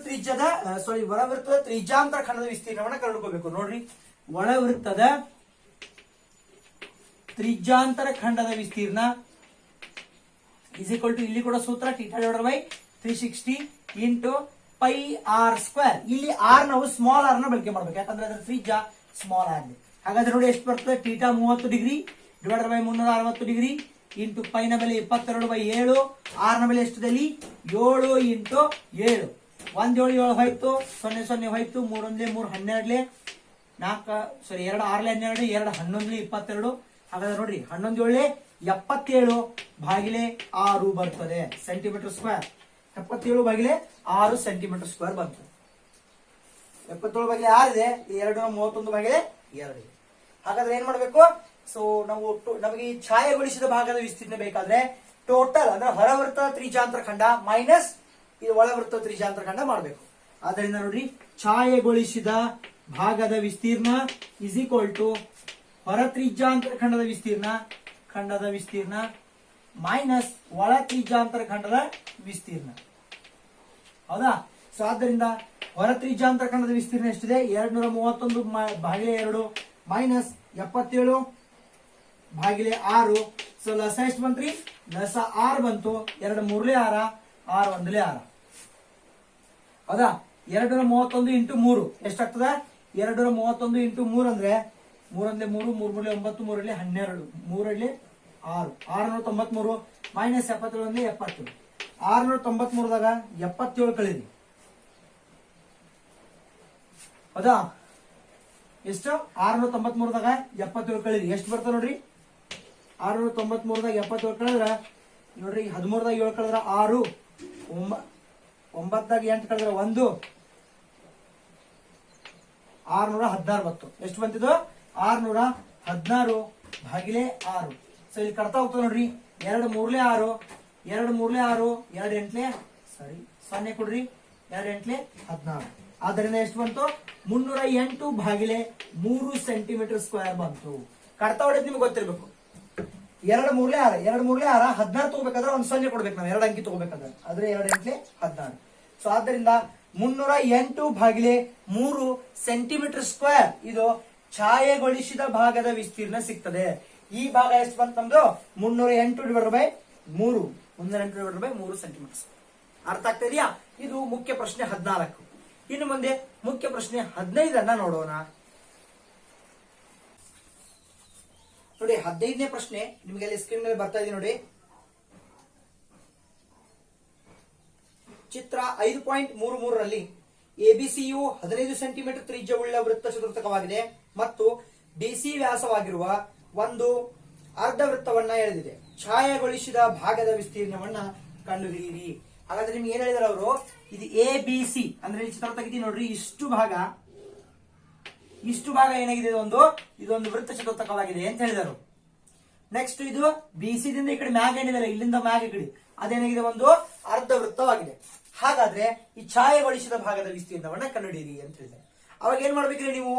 ತ್ರಿಜ್ಯಾಂತರ ಖಂಡದ ವಿಸ್ತೀರ್ಣವನ್ನ ಕಂಡುಕೋಬೇಕು. ನೋಡ್ರಿ, ಒಳ ವೃತ್ತದ ತ್ರಿಜ್ಯಾಂತರ ಖಂಡದ ವಿಸ್ತೀರ್ಣ ಇಸ್ ಈಕ್ವಲ್ ಟು ಇಲ್ಲಿ ಕೂಡ ಸೂತ್ರ θ/360 ಇಂಟು ಪೈ ಆರ್ ಸ್ಕ್ವೇರ್. ಇಲ್ಲಿ ಆರ್ ನಾವು ಸ್ಮಾಲ್ ಆರ್ ನ ಬಳಕೆ ಮಾಡ್ಬೇಕು, ಯಾಕಂದ್ರೆ ಅದರ ತ್ರಿಜ್ಯ ಸ್ಮಾಲ್ ಆರ್. ಹಾಗಾದ್ರೆ ನೋಡಿ ಎಷ್ಟು ಬರ್ತದೆ, θ 30 degree divided by 360 degree into pi ನ ಬೆಲೆ 22/7, ಆರ್ ನ ಬೆಲೆ ಎಷ್ಟದಲ್ಲಿ 7 ಇಂಟು 7, 1 7 7 ಹೋಯ್ತು, 0 0 ಹೋಯ್ತು, 3 1 3 12, 4 2 6 12, 2 11 22. ಹಾಗಾದ್ರೆ ನೋಡ್ರಿ 11 7 77 ಭಾಗಿಲೆ 6 ಬರ್ತದೆ ಸೆಂಟಿಮೀಟರ್ ಸ್ಕ್ವೇರ್. 77 ಭಾಗಿಲೆ 6 ಸೆಂಟಿಮೀಟರ್ ಸ್ಕ್ವೇರ್ ಬಂತು. 77 ಭಾಗಿಲೆ 6 ಇದೆ, 231 ಭಾಗಿಲೆ 2 ಇದೆ. ಹಾಗಾದ್ರೆ ಏನ್ ಮಾಡ್ಬೇಕು, ಸೊ ನಾವು ನಮಗೆ ಈ ಛಾಯೆಗೊಳಿಸಿದ ಭಾಗದ ವಿಸ್ತೀರ್ಣ ಬೇಕಾದ್ರೆ ಟೋಟಲ್ ಅಂದ್ರೆ ಹೊರವೃತ್ತ ತ್ರಿಜ್ಯಾಂತರ ಖಂಡ ಮೈನಸ್ ಇದು ಒಳವೃತ್ತ ತ್ರಿಜ್ಯಾಂತರ ಖಂಡ ಮಾಡಬೇಕು. ಆದ್ದರಿಂದ ನೋಡ್ರಿ, ಛಾಯೆಗೊಳಿಸಿದ ಭಾಗದ ವಿಸ್ತೀರ್ಣ ಇಸ್ ಈಕ್ವಲ್ ಟು ಹೊರ ತ್ರಿಜ್ಯಾಂತರ ಖಂಡದ ವಿಸ್ತೀರ್ಣ ಮೈನಸ್ ಒಳ ತ್ರಿಜ್ಯಾಂತರ ಖಂಡದ ವಿಸ್ತೀರ್ಣ. ಹೌದಾ? ಸೊ ಆದ್ದರಿಂದ ಹೊರ ತ್ರಿಜ್ಯಾಂತರ ಖಂಡದ ವಿಸ್ತೀರ್ಣ ಎಷ್ಟಿದೆ 231 ಭಾಗಿಲೆ 2 ಮೈನಸ್ 77 ಭಾಗಿಲೆ 6. ಸೊ ಲಸ ಎಷ್ಟು ಬಂತ್ರಿ, ಲಸ 6 ಬಂತು. 2 3 6 6 1 6. ಹೌದಾ? 231 ಇಂಟು 3 ಎಷ್ಟಾಗ್ತದೆ, 231 ಇಂಟು 3 ಅಂದ್ರೆ 3 1 3 3 3 9 3 12 3 6 693 ಮೈನಸ್ 77 70. 693ದಾಗ 77 ಕಳೀರಿ. ಹೌದಾ? ಎಷ್ಟು 693ದಾಗ 77 ಕಳೀರಿ ಎಷ್ಟು ಬರ್ತದೆ ನೋಡ್ರಿ. 693ದಾಗ 77 ಕಳೆದ್ರ ನೋಡ್ರಿ, 13ದಾಗ 7 ಕಳೆದ್ರ 6, 9ದಾಗ 8 ಕಳೆದ್ರ 1, 616 ಬಂತು. ಎಷ್ಟು ಬಂತಿದ್ದು 616 ಭಾಗಿಲೆ 6. ಸೊ ಇಲ್ಲಿ ಕಡ್ತಾ ಹೋಗ್ತದೆ ನೋಡ್ರಿ, 2 3 6 2 3 6 2 8 0 ಕೊಡ್ರಿ, 2 8 16. ಆದ್ದರಿಂದ ಎಷ್ಟು ಬಂತು 308 ಭಾಗಿಲೆ 3 ಸೆಂಟಿಮೀಟರ್ ಸ್ಕ್ವೇರ್ ಬಂತು. ಕಡ್ತಾ ಹೊಡೆದ್ ನಿಮ್ಗೆ ಗೊತ್ತಿರ್ಬೇಕು. 2 3 6 2 3 6 16 ತಗೋಬೇಕಾದ್ರೆ ಒಂದು 0 ಕೊಡ್ಬೇಕು ನಾವು, 2 ಅಂಕಿ ತಗೋಬೇಕಾದ್ರೆ, ಆದ್ರೆ 2 8 16. ಸೊ ಆದ್ದರಿಂದ 308 ಭಾಗಿಲೆ 3 ಸೆಂಟಿಮೀಟರ್ ಸ್ಕ್ವೇರ್ ಇದು ಛಾಯೆಗೊಳಿಸಿದ ಭಾಗದ ವಿಸ್ತೀರ್ಣ ಸಿಗ್ತದೆ. ಈ ಭಾಗ ಎಷ್ಟು ಬಂತು ನಮ್ದು 308 divided by 3 308 divided by 3 centimetre. ಅರ್ಥ ಆಗ್ತಾ ಇದೆಯಾ? ಇದು ಮುಖ್ಯ ಪ್ರಶ್ನೆ 14. ಇನ್ನು ಮುಂದೆ ಮುಖ್ಯ ಪ್ರಶ್ನೆ 15 ನೋಡೋಣ. ನೋಡಿ 15ನೇ ಪ್ರಶ್ನೆ ನಿಮಗೆ ಅಲ್ಲಿ ಸ್ಕ್ರೀನ್ ಮೇಲೆ ಬರ್ತಾ ಇದೆ ನೋಡಿ. ಚಿತ್ರ 5.33 ರಲ್ಲಿ ಎಬಿಸಿಯು 15 ಸೆಂಟಿಮೀಟರ್ ತ್ರಿಜ್ಯವುಳ್ಳ ವೃತ್ತ ಚತುರ್ಥಕವಾಗಿದೆ ಮತ್ತು ಬಿಸಿ ವ್ಯಾಸವಾಗಿರುವ ಒಂದು ಅರ್ಧ ವೃತ್ತವನ್ನ ಎಳೆದಿದೆ. ಛಾಯೆಗೊಳಿಸಿದ ಭಾಗದ ವಿಸ್ತೀರ್ಣವನ್ನ ಕಂಡುಹಿಡಿಯಿರಿ. ಹಾಗಾದ್ರೆ ನಿಮ್ಗೆ ಏನ್ ಹೇಳಿದಾರೆ ಅವರು, ಇದು ಎ ಬಿ ಸಿ ಅಂದ್ರೆ ಈ ಚಿತ್ರ ತೆಗಿತೀನಿ ನೋಡ್ರಿ. ಇಷ್ಟು ಭಾಗ ಏನಾಗಿದೆ, ಇದೊಂದು ವೃತ್ತ ಚತುರ್ಥಕವಾಗಿದೆ ಅಂತ ಹೇಳಿದರು. ನೆಕ್ಸ್ಟ್ ಇದು ಬಿ ಸಿ ದಿಂದ ಈ ಕಡೆ ಮ್ಯಾಗ್ ಏನಿದೆ, ಇಲ್ಲಿಂದ ಮ್ಯಾಗ್ ಈ ಕಡೆ ಅದೇನಾಗಿದೆ, ಒಂದು ಅರ್ಧ ವೃತ್ತವಾಗಿದೆ. ಹಾಗಾದ್ರೆ ಈ ಛಾಯೆಗೊಳಿಸಿದ ಭಾಗದ ವಿಸ್ತೀರ್ಣವನ್ನ ಕಂಡುಹಿಡಿಯಿರಿ ಅಂತ ಹೇಳಿದ್ದಾರೆ. ಅವಾಗ ಏನ್ ಮಾಡ್ಬೇಕ್ರಿ ನೀವು,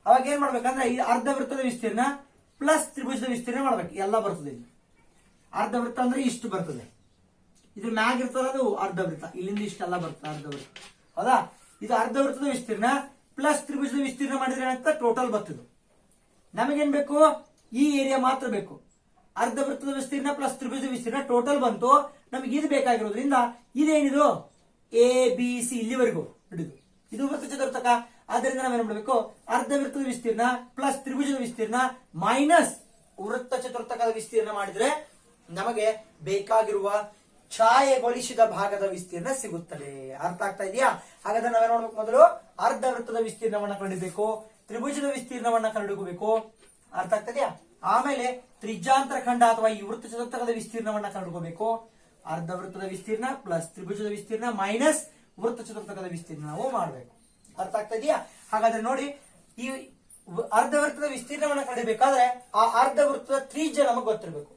ಅವಾಗ ಏನ್ ಮಾಡ್ಬೇಕಂದ್ರೆ ಈ ಅರ್ಧ ವೃತ್ತದ ವಿಸ್ತೀರ್ಣ ಪ್ಲಸ್ ತ್ರಿಭುಜದ ವಿಸ್ತೀರ್ಣ ಮಾಡ್ಬೇಕು. ಎಲ್ಲ ಬರ್ತದೆ ಇಲ್ಲಿ. ಅರ್ಧ ವೃತ್ತ ಅಂದ್ರೆ ಇಷ್ಟು ಬರ್ತದೆ, ಇದ್ರ ಮ್ಯಾಗ್ ಇರ್ತದ ಅದು ಅರ್ಧ ವೃತ್ತ, ಇಲ್ಲಿಂದ ಇಷ್ಟೆಲ್ಲ ಬರ್ತದೆ ಅರ್ಧ ವೃತ್ತ. ಹೌದಾ? ಇದು ಅರ್ಧ ವೃತ್ತದ ವಿಸ್ತೀರ್ಣ ಪ್ಲಸ್ ತ್ರಿಭುಜದ ವಿಸ್ತೀರ್ಣ ಮಾಡಿದ್ರೆ ಏನಾಗ್ತದೆ, ಟೋಟಲ್ ಬರ್ತದೆ. ನಮಗೇನ್ ಬೇಕು, ಈ ಏರಿಯಾ ಮಾತ್ರ ಬೇಕು. ಅರ್ಧ ವೃತ್ತದ ವಿಸ್ತೀರ್ಣ ಪ್ಲಸ್ ತ್ರಿಭುಜದ ವಿಸ್ತೀರ್ಣ ಟೋಟಲ್ ಬಂತು. ನಮಗೆ ಇದು ಬೇಕಾಗಿರೋದ್ರಿಂದ ಇದೇನಿದು ಎ ಬಿ ಸಿ ಇಲ್ಲಿವರೆಗೂ ಹಿಡಿದು ಇದು ವೃತ್ತ ಚತುರ್ಥಕ. ಆದ್ದರಿಂದ ನಾವೇನ್ ಮಾಡಬೇಕು, ಅರ್ಧ ವೃತ್ತದ ವಿಸ್ತೀರ್ಣ ಪ್ಲಸ್ ತ್ರಿಭುಜದ ವಿಸ್ತೀರ್ಣ ಮೈನಸ್ ವೃತ್ತ ಚತುರ್ಥಕದ ವಿಸ್ತೀರ್ಣ ಮಾಡಿದ್ರೆ ನಮಗೆ ಬೇಕಾಗಿರುವ ಛಾಯೆಗೊಳಿಸಿದ ಭಾಗದ ವಿಸ್ತೀರ್ಣ ಸಿಗುತ್ತದೆ. ಅರ್ಥ ಆಗ್ತಾ ಇದೆಯಾ? ಹಾಗಾದ್ರೆ ನಾವೇನ್ ನೋಡ್ಬೇಕು, ಮೊದಲು ಅರ್ಧ ವೃತ್ತದ ವಿಸ್ತೀರ್ಣವನ್ನ ಕಂಡುಹಿಡಿಯಬೇಕು, ತ್ರಿಭುಜದ ವಿಸ್ತೀರ್ಣವನ್ನ ಕಂಡುಹಿಡಿಯಬೇಕು. ಅರ್ಥ ಆಗ್ತದೆಯಾ? ಆಮೇಲೆ ತ್ರಿಜ್ಯಾಂತರ ಖಂಡ ಅಥವಾ ಈ ವೃತ್ತ ಚತುರ್ಥಕದ ವಿಸ್ತೀರ್ಣವನ್ನ ಕಂಡುಕೋಬೇಕು. ಅರ್ಧ ವೃತ್ತದ ವಿಸ್ತೀರ್ಣ ಪ್ಲಸ್ ತ್ರಿಭುಜದ ವಿಸ್ತೀರ್ಣ ಮೈನಸ್ ವೃತ್ತ ಚತುರ್ಥಕದ ವಿಸ್ತೀರ್ಣ ನಾವು ಮಾಡಬೇಕು. ಅರ್ಥ ಆಗ್ತಾ ಇದೆಯಾ? ಹಾಗಾದ್ರೆ ನೋಡಿ, ಈ ಅರ್ಧ ವೃತ್ತದ ವಿಸ್ತೀರ್ಣವನ್ನ ಕಂಡುಹಿಡಿಯಬೇಕಾದ್ರೆ ಆ ಅರ್ಧ ವೃತ್ತದ ತ್ರಿಜ್ಯ ನಮಗೆ ಗೊತ್ತಿರಬೇಕು.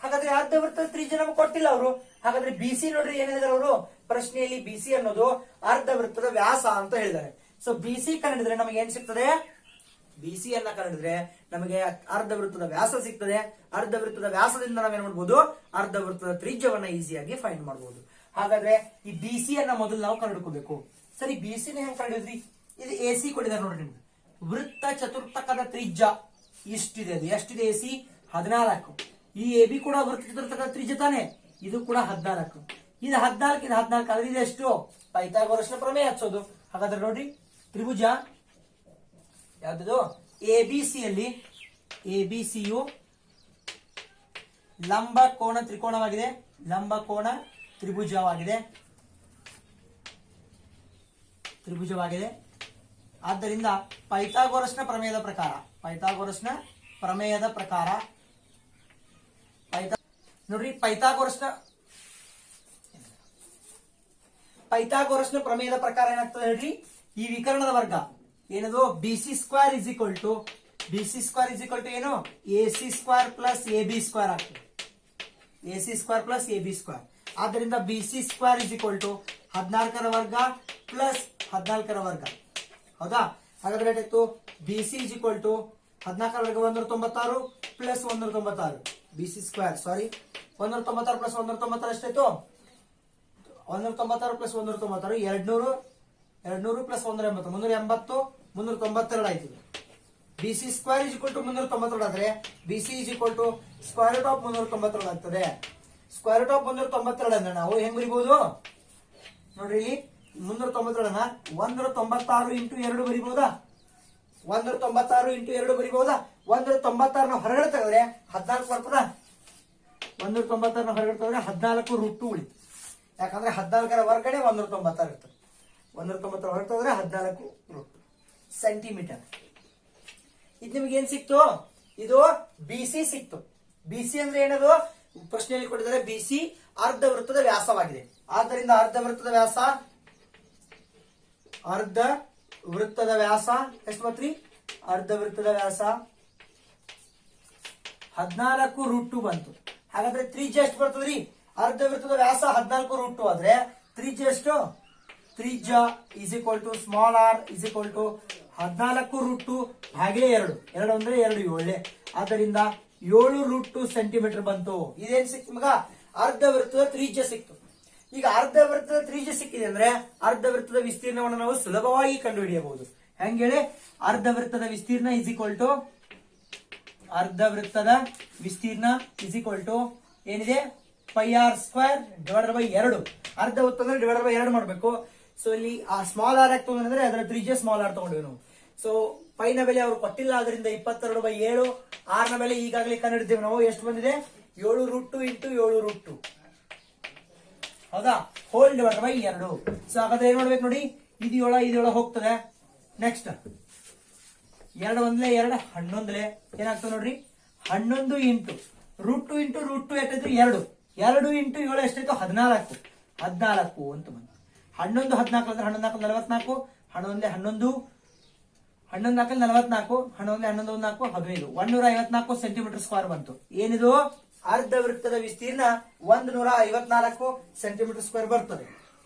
ಹಾಗಾದ್ರೆ ಅರ್ಧ ವೃತ್ತದ ತ್ರಿಜ್ಯ ನಮಗೆ ಕೊಟ್ಟಿಲ್ಲ ಅವರು. ಹಾಗಾದ್ರೆ ಬಿಸಿ ನೋಡ್ರಿ ಏನ್ ಹೇಳಿದಾರೆ ಅವರು ಪ್ರಶ್ನೆಯಲ್ಲಿ, ಬಿಸಿ ಅನ್ನೋದು ಅರ್ಧ ವೃತ್ತದ ವ್ಯಾಸ ಅಂತ ಹೇಳಿದ್ದಾರೆ. ಸೊ ಬಿಸಿ ಕಂಡಿಡಿದ್ರೆ ನಮಗೆ ಏನ್ ಸಿಗ್ತದೆ? ಬಿಸಿ ಅನ್ನ ಕಂಡಿಡಿದ್ರೆ ನಮಗೆ ಅರ್ಧ ವೃತ್ತದ ವ್ಯಾಸ ಸಿಗ್ತದೆ. ಅರ್ಧ ವೃತ್ತದ ವ್ಯಾಸದಿಂದ ನಾವೇನ್ ಮಾಡ್ಬೋದು? ಅರ್ಧ ವೃತ್ತದ ತ್ರಿಜ್ಯವನ್ನ ಈಸಿಯಾಗಿ ಫೈಂಡ್ ಮಾಡಬಹುದು. ಹಾಗಾದ್ರೆ ಈ ಬಿಸಿ ಅನ್ನ ಮೊದಲು ನಾವು ಕಂಡುಹಿಡ್ಕೋಬೇಕು. ಸರಿ, ಬಿಸಿನ ಹೆಂಗ್ ಕಂಡಿದ್ರಿ? ಇದು ಎಸಿ ಕೊಟ್ಟಿದ್ದಾರೆ ನೋಡ್ರಿ ನಿಮ್ಗೆ. ವೃತ್ತ ಚತುರ್ಥಕದ ತ್ರಿಜ್ಯ ಇಷ್ಟಿದೆ. ಅದು ಎಷ್ಟಿದೆ? ಎಸಿ 14. ಈ ಎ ಬಿ ಕೂಡ ವೃತ್ತ ಚತುರ್ಥಕದ ತ್ರಿಜ್ಯ ತಾನೆ, ಇದು ಕೂಡ 14. ಇದು 14, ಇದು 14 ಆದ್ರೆ ಇದು ಎಷ್ಟು? ಪೈಥಾಗೋರಸ್ನ ಪ್ರಮೇಯ ಹಚ್ಚೋದು. ಹಾಗಾದ್ರೆ ನೋಡ್ರಿ, ತ್ರಿಭುಜ ಯಾವ್ದು? ಎಬಿಸಿಯಲ್ಲಿ ಎಬಿಸಿಯು ಲಂಬ ಕೋನ ತ್ರಿಕೋಣವಾಗಿದೆ, ಲಂಬ ಕೋನ ತ್ರಿಭುಜವಾಗಿದೆ. ಆದ್ದರಿಂದ ಪೈಥಾಗೋರಸ್ನ ಪ್ರಮೇಯದ ಪ್ರಕಾರ ನೋಡ್ರಿ, ಪೈಥಾಗೋರಸ್ನ ಪ್ರಮೇಯದ ಪ್ರಕಾರ ಏನಾಗ್ತದೆ ಹೇಳ್ರಿ? ಈ ವಿಕರ್ಣದ ವರ್ಗ ಏನದು? BC square is equal to ಏನು? AC square plus A B square ಆಗ್ತದೆ. AC square plus A B square. ಆದ್ದರಿಂದ BC square is equal to 14ರ ವರ್ಗ ಪ್ಲಸ್ 14ರ ವರ್ಗ. ಹೌದಾ? ಹಾಗಾದ್ರೆ ಏನಾಯ್ತು? ಬಿಸಿ ಇಸ್ ಈಕ್ವಲ್ ಟು 14ರ ವರ್ಗ 196 ಪ್ಲಸ್ 196. ಬಿಸಿ ಸ್ಕ್ವೇರ್ 196 ಪ್ಲಸ್ 196 ಎಷ್ಟಾಯ್ತು? 196 ಪ್ಲಸ್ 196 200 ಪ್ಲಸ್ 180 392 ಆಯ್ತು. BC square is equal to 392 ಆದ್ರೆ BC is equal to square root of 392 ಆಗ್ತದೆ. ಸ್ಕ್ವೇರ್ ರೂಟ್ ಆಫ್ 392 ಅಂದ್ರೆ ನಾವು ಹೆಂಗ್ ಬರಿಬಹುದು ನೋಡ್ರಿ? ಇಲ್ಲಿ 392 196 ಇಂಟು 2 ಬರಿಬಹುದಾ? 196 ಇಂಟು 2 ಬರಿಬಹುದಾ? 196 ನಾವು ಹೊರಗಡೆ ತೆಗೆದ್ರೆ 14 ಬರ್ತದ. 196 ಹೊರಗಡೆ ತೆಗೆದ್ರೆ 14 ರೂಟ್ 2 ಉಳಿತು. ಯಾಕಂದ್ರೆ 14ರ ವರ್ಗಡೆ 196 ಇರ್ತದೆ. 196 ಹೊರಗೆ ತೆಗೆದ್ರೆ 14 ರೂಟ್ ಸೆಂಟಿಮೀಟರ್. ಇದು ನಿಮ್ಗೆ ಏನ್ ಸಿಕ್ತು? ಇದು ಬಿಸಿ ಸಿಕ್ತು. ಬಿಸಿ ಅಂದ್ರೆ ಏನದು? ಪ್ರಶ್ನೆಯಲ್ಲಿ ಕೊಟ್ಟಿದ್ದಾರೆ ಬಿಸಿ ಅರ್ಧ ವೃತ್ತದ ವ್ಯಾಸವಾಗಿದೆ. ಆದ್ದರಿಂದ ಅರ್ಧ ವೃತ್ತದ ವ್ಯಾಸ ಎಷ್ಟು ಬಂತ್ರಿ? ಅರ್ಧ ವೃತ್ತದ ವ್ಯಾಸ 14 ರೂಟ್ 2 ಬಂತು. ಹಾಗಾದ್ರೆ ತ್ರಿಜ್ಯ ಎಷ್ಟು ಬರ್ತದ್ರಿ? ಅರ್ಧ ವೃತ್ತದ ವ್ಯಾಸ 14 ರೂಟ್ 2 ಆದ್ರೆ ತ್ರಿಜ್ಯ ಎಷ್ಟು? ತ್ರಿಜ್ಯ is equal to small r is equal to 14 root 2 ಭಾಗಿಲೆ 2. 2 ಅಂದ್ರೆ 2 7. ಆದ್ದರಿಂದ 7 ರೂಟ್ 2 ಸೆಂಟಿಮೀಟರ್ ಬಂತು. ಇದೇನ್ ಸಿಕ್ತು ನಿಮಗ? ಅರ್ಧ ವೃತ್ತದ ತ್ರಿಜ್ಯ ಸಿಕ್ತು. ಈಗ ಅರ್ಧ ವೃತ್ತದ ತ್ರಿಜ್ಯ ಸಿಕ್ಕಿದೆ ಅಂದ್ರೆ ಅರ್ಧ ವೃತ್ತದ ವಿಸ್ತೀರ್ಣವನ್ನು ನಾವು ಸುಲಭವಾಗಿ ಕಂಡುಹಿಡಿಯಬಹುದು. ಹೆಂಗೇಳಿ? ಅರ್ಧ ವೃತ್ತದ ವಿಸ್ತೀರ್ಣ ಇಸ್ ಈಕ್ವಲ್ ಟು ಏನಿದೆ? Pi r square divided by 2. ಅರ್ಧ ವೃತ್ತ ಅಂದ್ರೆ ಡಿವೈಡೆಡ್ ಬೈ 2 ಮಾಡಬೇಕು. ಸೊ ಇಲ್ಲಿ ಆ ಸ್ಮಾಲ್ ಆರ್ ಯಾಕೆ ತಗೊಂಡ್ರೆ ಅದರ ತ್ರಿಜ್ಯ ಸ್ಮಾಲ್ ಆರ್ ತಗೊಂಡ್ವಿ ನಾವು. ಸೊ ಪೈನ ಬೆಲೆ ಅವರು ಕೊಟ್ಟಿಲ್ಲ, ಅದರಿಂದ 22/7. ಆರ್ ನ ಬೆಲೆ ಈಗಾಗಲೇ ಕಂಡುಹಿಡಿದ್ದೇವೆ ನಾವು. ಎಷ್ಟು ಬಂದಿದೆ? 7 ರೂಟ್ 2 ಇಂಟು 7 ರೂಟ್ 2. ಹೌದಾ? Whole divided by 2. ಸೊ ಹಾಗಾದ್ರೆ ಏನ್ ಮಾಡ್ಬೇಕು ನೋಡಿ? ಇದು 7 ಹೋಗ್ತದೆ. ನೆಕ್ಸ್ಟ್ 2 ಒಂದ್ಲೆ 2 11 ಏನಾಗ್ತದೆ ನೋಡ್ರಿ? 11 ಇಂಟು ರೂಟ್ 2 ಇಂಟು ರೂಟ್ 2 ಎಷ್ಟಾಯ್ತು? 2 ಇಂಟು 7 ಎಷ್ಟಾಯ್ತು? 14 ಅಂತ ಬಂತು. 11 14 ಅಂದ್ರೆ 11 4 44, 11 11 11 4 44, 11 11 4 15, 154 ಸೆಂಟಿಮೀಟರ್ ಸ್ಕ್ವೇರ್ ಬಂತು. ಏನಿದು? ಅರ್ಧ ವೃತ್ತದ ವಿಸ್ತೀರ್ಣ 154 ಸೆಂಟಿಮೀಟರ್ ಸ್ಕ್ವೇರ್ ಬರ್ತದೆ.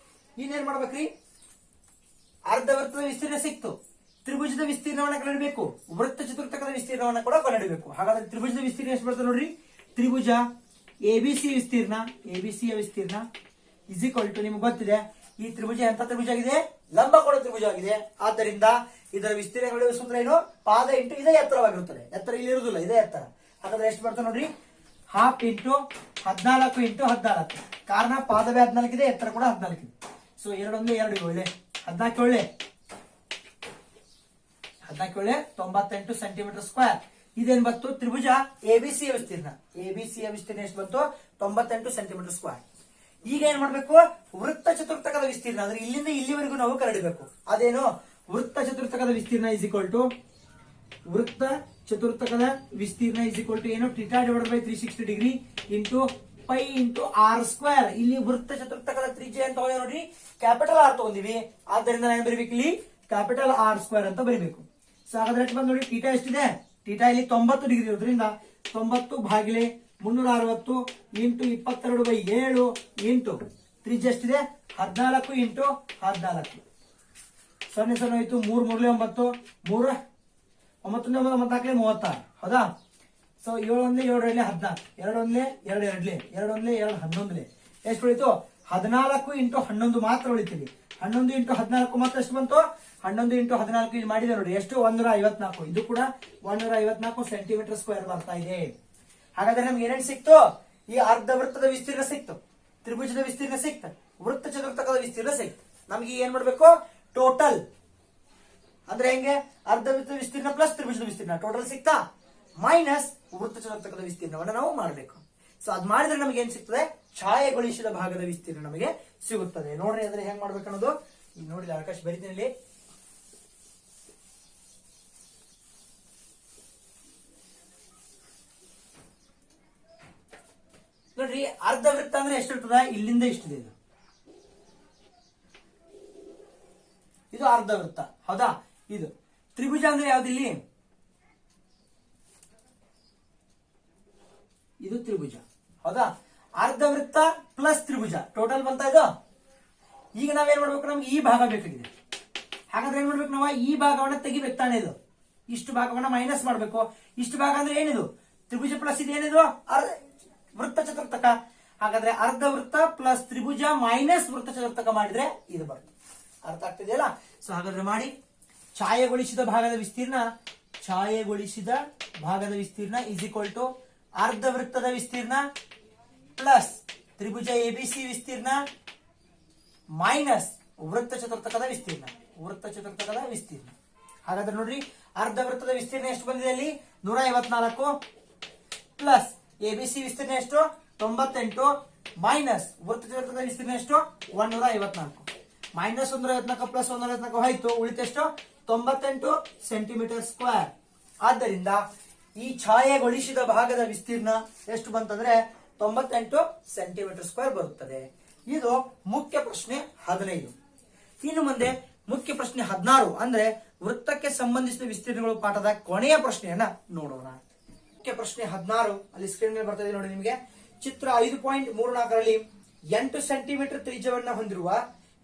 ಇನ್ನೇನ್ ಮಾಡ್ಬೇಕ್ರಿ? ಅರ್ಧ ವೃತ್ತದ ವಿಸ್ತೀರ್ಣ ಸಿಕ್ತು. ತ್ರಿಭುಜದ ವಿಸ್ತೀರ್ಣವನ್ನ ಕಂಡುಹಿಡಬೇಕು. ವೃತ್ತ ಚತುರ್ಥಕದ ವಿಸ್ತೀರ್ಣವನ್ನ ಕೂಡ ಕಂಡುಹಿಡಬೇಕು. ಹಾಗಾದ್ರೆ ತ್ರಿಭುಜದ ವಿಸ್ತೀರ್ಣ ಎಷ್ಟು ಬರ್ತದೆ ನೋಡ್ರಿ? ತ್ರಿಭುಜ ಎಬಿಸಿಯ ವಿಸ್ತೀರ್ಣ ಇಸ್ ಈಕ್ವಲ್ ಟು ನಿಮ್ಗೆ ಗೊತ್ತಿದೆ. ಈ ತ್ರಿಭುಜ ಎಂತ ತ್ರಿಭುಜ ಆಗಿದೆ? ಲಂಬಕೋನ ತ್ರಿಭುಜ ಆಗಿದೆ. ಆದ್ದರಿಂದ ಇದರ ವಿಸ್ತೀರ್ಣ ಕಂಡುಹಿಡಿಯುವ ಸೂತ್ರ ಏನು? ಪಾದ ಇಂಟು ಇದೇ ಎತ್ತರವಾಗಿರುತ್ತದೆ. ಎತ್ತರ ಇಲ್ಲಿ ಇರುವುದಿಲ್ಲ, ಇದೇ ಎತ್ತರ. ಹಾಗಾದ್ರೆ ಎಷ್ಟು ಬರ್ತದೆ ನೋಡ್ರಿ? 12 ಇಂಟು 14 ಇಂಟು 14. ಕಾರಣ ಪಾದವೇ 14 ಇದೆ, ಎತ್ತರ ಕೂಡ 14 ಇದೆ. So 2 1 2 7 14 98 centimetre square. ಇದೇನ್ ಬಂತು? ತ್ರಿಭುಜ ಎಬಿಸಿಯ ವಿಸ್ತೀರ್ಣ ಎಷ್ಟು ಬಂತು? 98 ಸೆಂಟಿಮೀಟರ್ ಸ್ಕ್ವೇರ್. ಈಗ ಏನ್ ಮಾಡ್ಬೇಕು, ವೃತ್ತ ಚತುರ್ಥಕದ ವಿಸ್ತೀರ್ಣ ಅಂದ್ರೆ ಇಲ್ಲಿಂದ ಇಲ್ಲಿವರೆಗೂ ನಾವು ಕರಡಬೇಕು. ಅದೇನು, ವೃತ್ತ ಚತುರ್ಥಕದ ವಿಸ್ತೀರ್ಣ ಇಸ್ ಈಕ್ವಲ್ ಟು ವೃತ್ತ ಚತುರ್ಥಕದ ವಿಸ್ತೀರ್ಣ ಇಸ್ ಈಕ್ವಲ್ ಟು ಏನು, theta divided by 360 degree into pi into r square. ಇಲ್ಲಿ ವೃತ್ತ ಚತುರ್ಥಕದ ತ್ರಿಜ್ಯ ಅಂತ ನೋಡಿ ಕ್ಯಾಪಿಟಲ್ ಆರ್ ತಗೊಂಡಿವಿ, ಆದ್ದರಿಂದ ನಾನು ಬರೀಬೇಕು ಇಲ್ಲಿ ಕ್ಯಾಪಿಟಲ್ ಆರ್ ಸ್ಕ್ವೇರ್ ಅಂತ ಬರೀಬೇಕು. ಸೊ ಹಾಗಾದ್ರೆ ಬಂದು ನೋಡಿ ಥೀಟಾ ಎಷ್ಟಿದೆ, ಥೀಟಾ ಇಲ್ಲಿ 90 ಡಿಗ್ರಿ ಇರೋದ್ರಿಂದ 90 ಭಾಗಿಲೆ 360 ಇಂಟು 22/7 ಇಂಟು ತ್ರಿಜ್ಯ ಎಷ್ಟಿದೆ 14 ಇಂಟು 14. 0 0 ಆಯ್ತು, 3 3 9, 3 9 9 36. ಹೌದಾ? ಸೊ 7 1 7 2 14, 2 1 2 2 2 1 2 11 ಎಷ್ಟು ಉಳಿತು, 14 ಇಂಟು 11 ಮಾತ್ರ ಉಳಿತೀವಿ. 11 ಇಂಟು 14 ಮಾತ್ರ ಎಷ್ಟು ಬಂತು, 11 ಇಂಟು 14 ಇಲ್ಲಿ ಮಾಡಿದೆ ನೋಡಿ ಎಷ್ಟು, 154. ಇದು ಕೂಡ 154 ಸೆಂಟಿಮೀಟರ್ ಸ್ಕ್ವೇರ್ ಬರ್ತಾ ಇದೆ. ಹಾಗಾದ್ರೆ ನಮ್ಗೆ ಏನೇನು ಸಿಕ್ತು, ಈ ಅರ್ಧ ವೃತ್ತದ ವಿಸ್ತೀರ್ಣ ಸಿಕ್ತು, ತ್ರಿಭುಜದ ವಿಸ್ತೀರ್ಣ ಸಿಕ್ತು, ವೃತ್ತ ಚತುರ್ಥಕದ ವಿಸ್ತೀರ್ಣ ಸಿಕ್ತು. ನಮ್ಗೆ ಏನ್ ಮಾಡ್ಬೇಕು, ಟೋಟಲ್ ಅಂದ್ರೆ ಹೆಂಗೆ, ಅರ್ಧ ವೃತ್ತದ ವಿಸ್ತೀರ್ಣ ಪ್ಲಸ್ ತ್ರಿಭುಜದ ವಿಸ್ತೀರ್ಣ ಟೋಟಲ್ ಸಿಕ್ತಾ, ಮೈನಸ್ ವೃತ್ತ ಚತುರ್ಥಕದ ವಿಸ್ತೀರ್ಣವನ್ನು ನಾವು ಮಾಡಬೇಕು. ಸೊ ಅದ್ ಮಾಡಿದ್ರೆ ನಮಗೆ ಏನ್ ಸಿಗ್ತದೆ, ಛಾಯೆಗೊಳಿಸಿದ ಭಾಗದ ವಿಸ್ತೀರ್ಣ ನಮಗೆ ಸಿಗುತ್ತದೆ. ನೋಡ್ರಿ ಅಂದ್ರೆ ಹೆಂಗ್ ಮಾಡ್ಬೇಕು ಅನ್ನೋದು ಈಗ ನೋಡಿದ ಆಕಾಶ ಬರೀತೀನಿ ಇಲ್ಲಿ. ನೋಡ್ರಿ ಅರ್ಧ ವೃತ್ತ ಅಂದ್ರೆ ಎಷ್ಟು ಇರ್ತದ, ಇಲ್ಲಿಂದ ಇಷ್ಟಿದೆ, ಇದು ಅರ್ಧ ವೃತ್ತ. ಹೌದಾ? ಇದು ತ್ರಿಭುಜ ಅಂದ್ರೆ ಯಾವ್ದಿಲ್ಲಿ, ಇದು ತ್ರಿಭುಜ. ಹೌದಾ? ಅರ್ಧ ವೃತ್ತ ಪ್ಲಸ್ ತ್ರಿಭುಜ ಟೋಟಲ್ ಬಂತ ಇದು. ಈಗ ನಾವೇನ್ ಮಾಡ್ಬೇಕು, ನಮ್ಗೆ ಈ ಭಾಗ ಬೇಕಾಗಿದೆ. ಹಾಗಾದ್ರೆ ಏನ್ ಮಾಡ್ಬೇಕು, ನಾವು ಈ ಭಾಗವನ್ನ ತೆಗಿಬೇಕು ತಾನೆ, ಇದು ಇಷ್ಟು ಭಾಗವನ್ನ ಮೈನಸ್ ಮಾಡ್ಬೇಕು. ಇಷ್ಟು ಭಾಗ ಅಂದ್ರೆ ಏನಿದು, ತ್ರಿಭುಜ ಪ್ಲಸ್ ಇದು ಏನಿದು ವೃತ್ತ ಚತುರ್ಥಕ. ಹಾಗಾದ್ರೆ ಅರ್ಧ ವೃತ್ತ ಪ್ಲಸ್ ತ್ರಿಭುಜ ಮೈನಸ್ ವೃತ್ತ ಚತುರ್ಥಕ ಮಾಡಿದ್ರೆ ಇದು ಬರುತ್ತೆ. ಅರ್ಥ ಆಗ್ತಿದೆಯಲ್ಲ? ಸೊ ಹಾಗಾದ್ರೆ ಮಾಡಿ, ಛಾಯೆಗೊಳಿಸಿದ ಭಾಗದ ವಿಸ್ತೀರ್ಣ, ಛಾಯೆಗೊಳಿಸಿದ ಭಾಗದ ವಿಸ್ತೀರ್ಣ ಇಸ್ ಈಕ್ವಲ್ ಟು ಅರ್ಧ ವೃತ್ತದ ವಿಸ್ತೀರ್ಣ ಪ್ಲಸ್ ತ್ರಿಭುಜ ಎಬಿಸಿ ವಿಸ್ತೀರ್ಣ ಮೈನಸ್ ವೃತ್ತ ಚತುರ್ಥಕದ ವಿಸ್ತೀರ್ಣ, ವೃತ್ತ ಚತುರ್ಥಕದ ವಿಸ್ತೀರ್ಣ. ಹಾಗಾದ್ರೆ ನೋಡ್ರಿ, ಅರ್ಧ ವೃತ್ತದ ವಿಸ್ತೀರ್ಣ ಎಷ್ಟು ಬಂದಿದೆ ಅಲ್ಲಿ, 154 ಪ್ಲಸ್ ಎಬಿಸಿ ವಿಸ್ತೀರ್ಣ ಎಷ್ಟು 98 ಮೈನಸ್ ವೃತ್ತ ಚತುರ್ಥಕದ ವಿಸ್ತೀರ್ಣ ಎಷ್ಟು 154. ಮೈನಸ್ 154 ಪ್ಲಸ್ 154 ಆಯ್ತು, ಉಳಿತೆಷ್ಟು 98 ಸೆಂಟಿಮೀಟರ್ ಸ್ಕ್ವೇರ್. ಆದ್ದರಿಂದ ಈ ಛಾಯೆಗೊಳಿಸಿದ ಭಾಗದ ವಿಸ್ತೀರ್ಣ ಎಷ್ಟು ಬಂತಂದ್ರೆ 98 ಸೆಂಟಿಮೀಟರ್ ಸ್ಕ್ವೇರ್ ಬರುತ್ತದೆ. ಇದು ಮುಖ್ಯ ಪ್ರಶ್ನೆ 15. ಇನ್ನು ಮುಂದೆ ಮುಖ್ಯ ಪ್ರಶ್ನೆ 16 ಅಂದ್ರೆ ವೃತ್ತಕ್ಕೆ ಸಂಬಂಧಿಸಿದ ವಿಸ್ತೀರ್ಣಗಳು ಪಾಠದ ಕೊನೆಯ ಪ್ರಶ್ನೆಯನ್ನ ನೋಡೋಣ. ಮುಖ್ಯ ಪ್ರಶ್ನೆ 16 ಅಲ್ಲಿ ಸ್ಕ್ರೀನ್ ಮೇಲೆ ಬರ್ತದೆ ನೋಡಿ ನಿಮಗೆ. ಚಿತ್ರ 5.34ರಲ್ಲಿ 8 ಸೆಂಟಿಮೀಟರ್ ತ್ರಿಜ್ಯವನ್ನ ಹೊಂದಿರುವ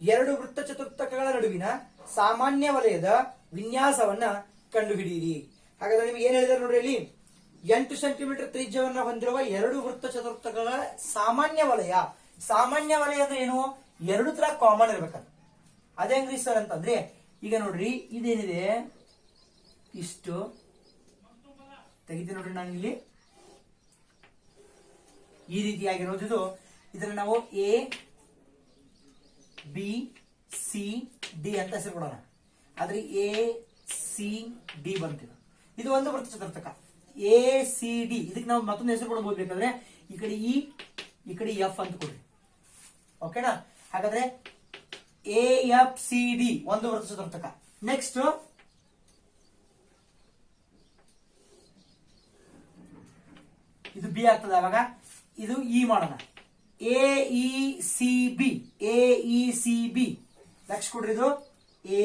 2 ವೃತ್ತ ಚತುರ್ಥಕಗಳ ನಡುವಿನ ಸಾಮಾನ್ಯ ವಲಯದ ವಿನ್ಯಾಸವನ್ನ ಕಂಡುಹಿಡಿಯಿರಿ. ಹಾಗಾದ್ರೆ ನಿಮ್ಗೆ ಏನ್ ಹೇಳಿದಾರೆ ನೋಡ್ರಿ, ಇಲ್ಲಿ 8 ಸೆಂಟಿಮೀಟರ್ ತ್ರಿಜ್ಯವನ್ನ ಹೊಂದಿರುವ 2 ವೃತ್ತ ಚತುರ್ಥಕಗಳ ಸಾಮಾನ್ಯ ವಲಯ. ಸಾಮಾನ್ಯ ವಲಯ ಅಂದ್ರೆ ಏನು, ಎರಡು ತರ ಕಾಮನ್ ಇರ್ಬೇಕಂತ. ಅದೇ ಹೆಂಗ್ರಿ ಸರ್ ಅಂತಂದ್ರೆ, ಈಗ ನೋಡ್ರಿ ಇದೇನಿದೆ ಇಷ್ಟು ತೆಗಿತೀನಿ ನೋಡ್ರಿ, ನಾನು ಇಲ್ಲಿ ಈ ರೀತಿಯಾಗಿರೋದು ಇದು. ಇದನ್ನ ನಾವು ಎ ಬಿ ಸಿ ಡಿ ಅಂತ ಹೆಸರು ಕೊಡೋಣ. ಆದ್ರೆ ಎ ಸಿ ಡಿ ಬಂತಿದೆ, ಇದು ಒಂದು ವೃತ್ತ ಚತುರ್ಥಕ. ಎ ಸಿ ಡಿ ಇದಕ್ಕೆ ನಾವು ಮತ್ತೊಂದು ಹೆಸರು ಕೊಡಬಹುದು ಬೇಕಾದ್ರೆ, ಈ ಕಡೆ ಇ ಈ ಕಡೆ ಎಫ್ ಅಂತ ಕೊಡ್ರಿ. ಓಕೆನಾ? ಹಾಗಾದ್ರೆ ಎ ಎಫ್ ಸಿ ಡಿ ಒಂದು ವೃತ್ತ ಚತುರ್ಥಕ. ನೆಕ್ಸ್ಟ್ ಇದು ಬಿ ಆಗ್ತದೆ, ಅವಾಗ ಇದು ಇ ಮಾಡೋಣ. A E C B, A E C B. Next ಕೊಡ್ರಿ ಇದು ಎ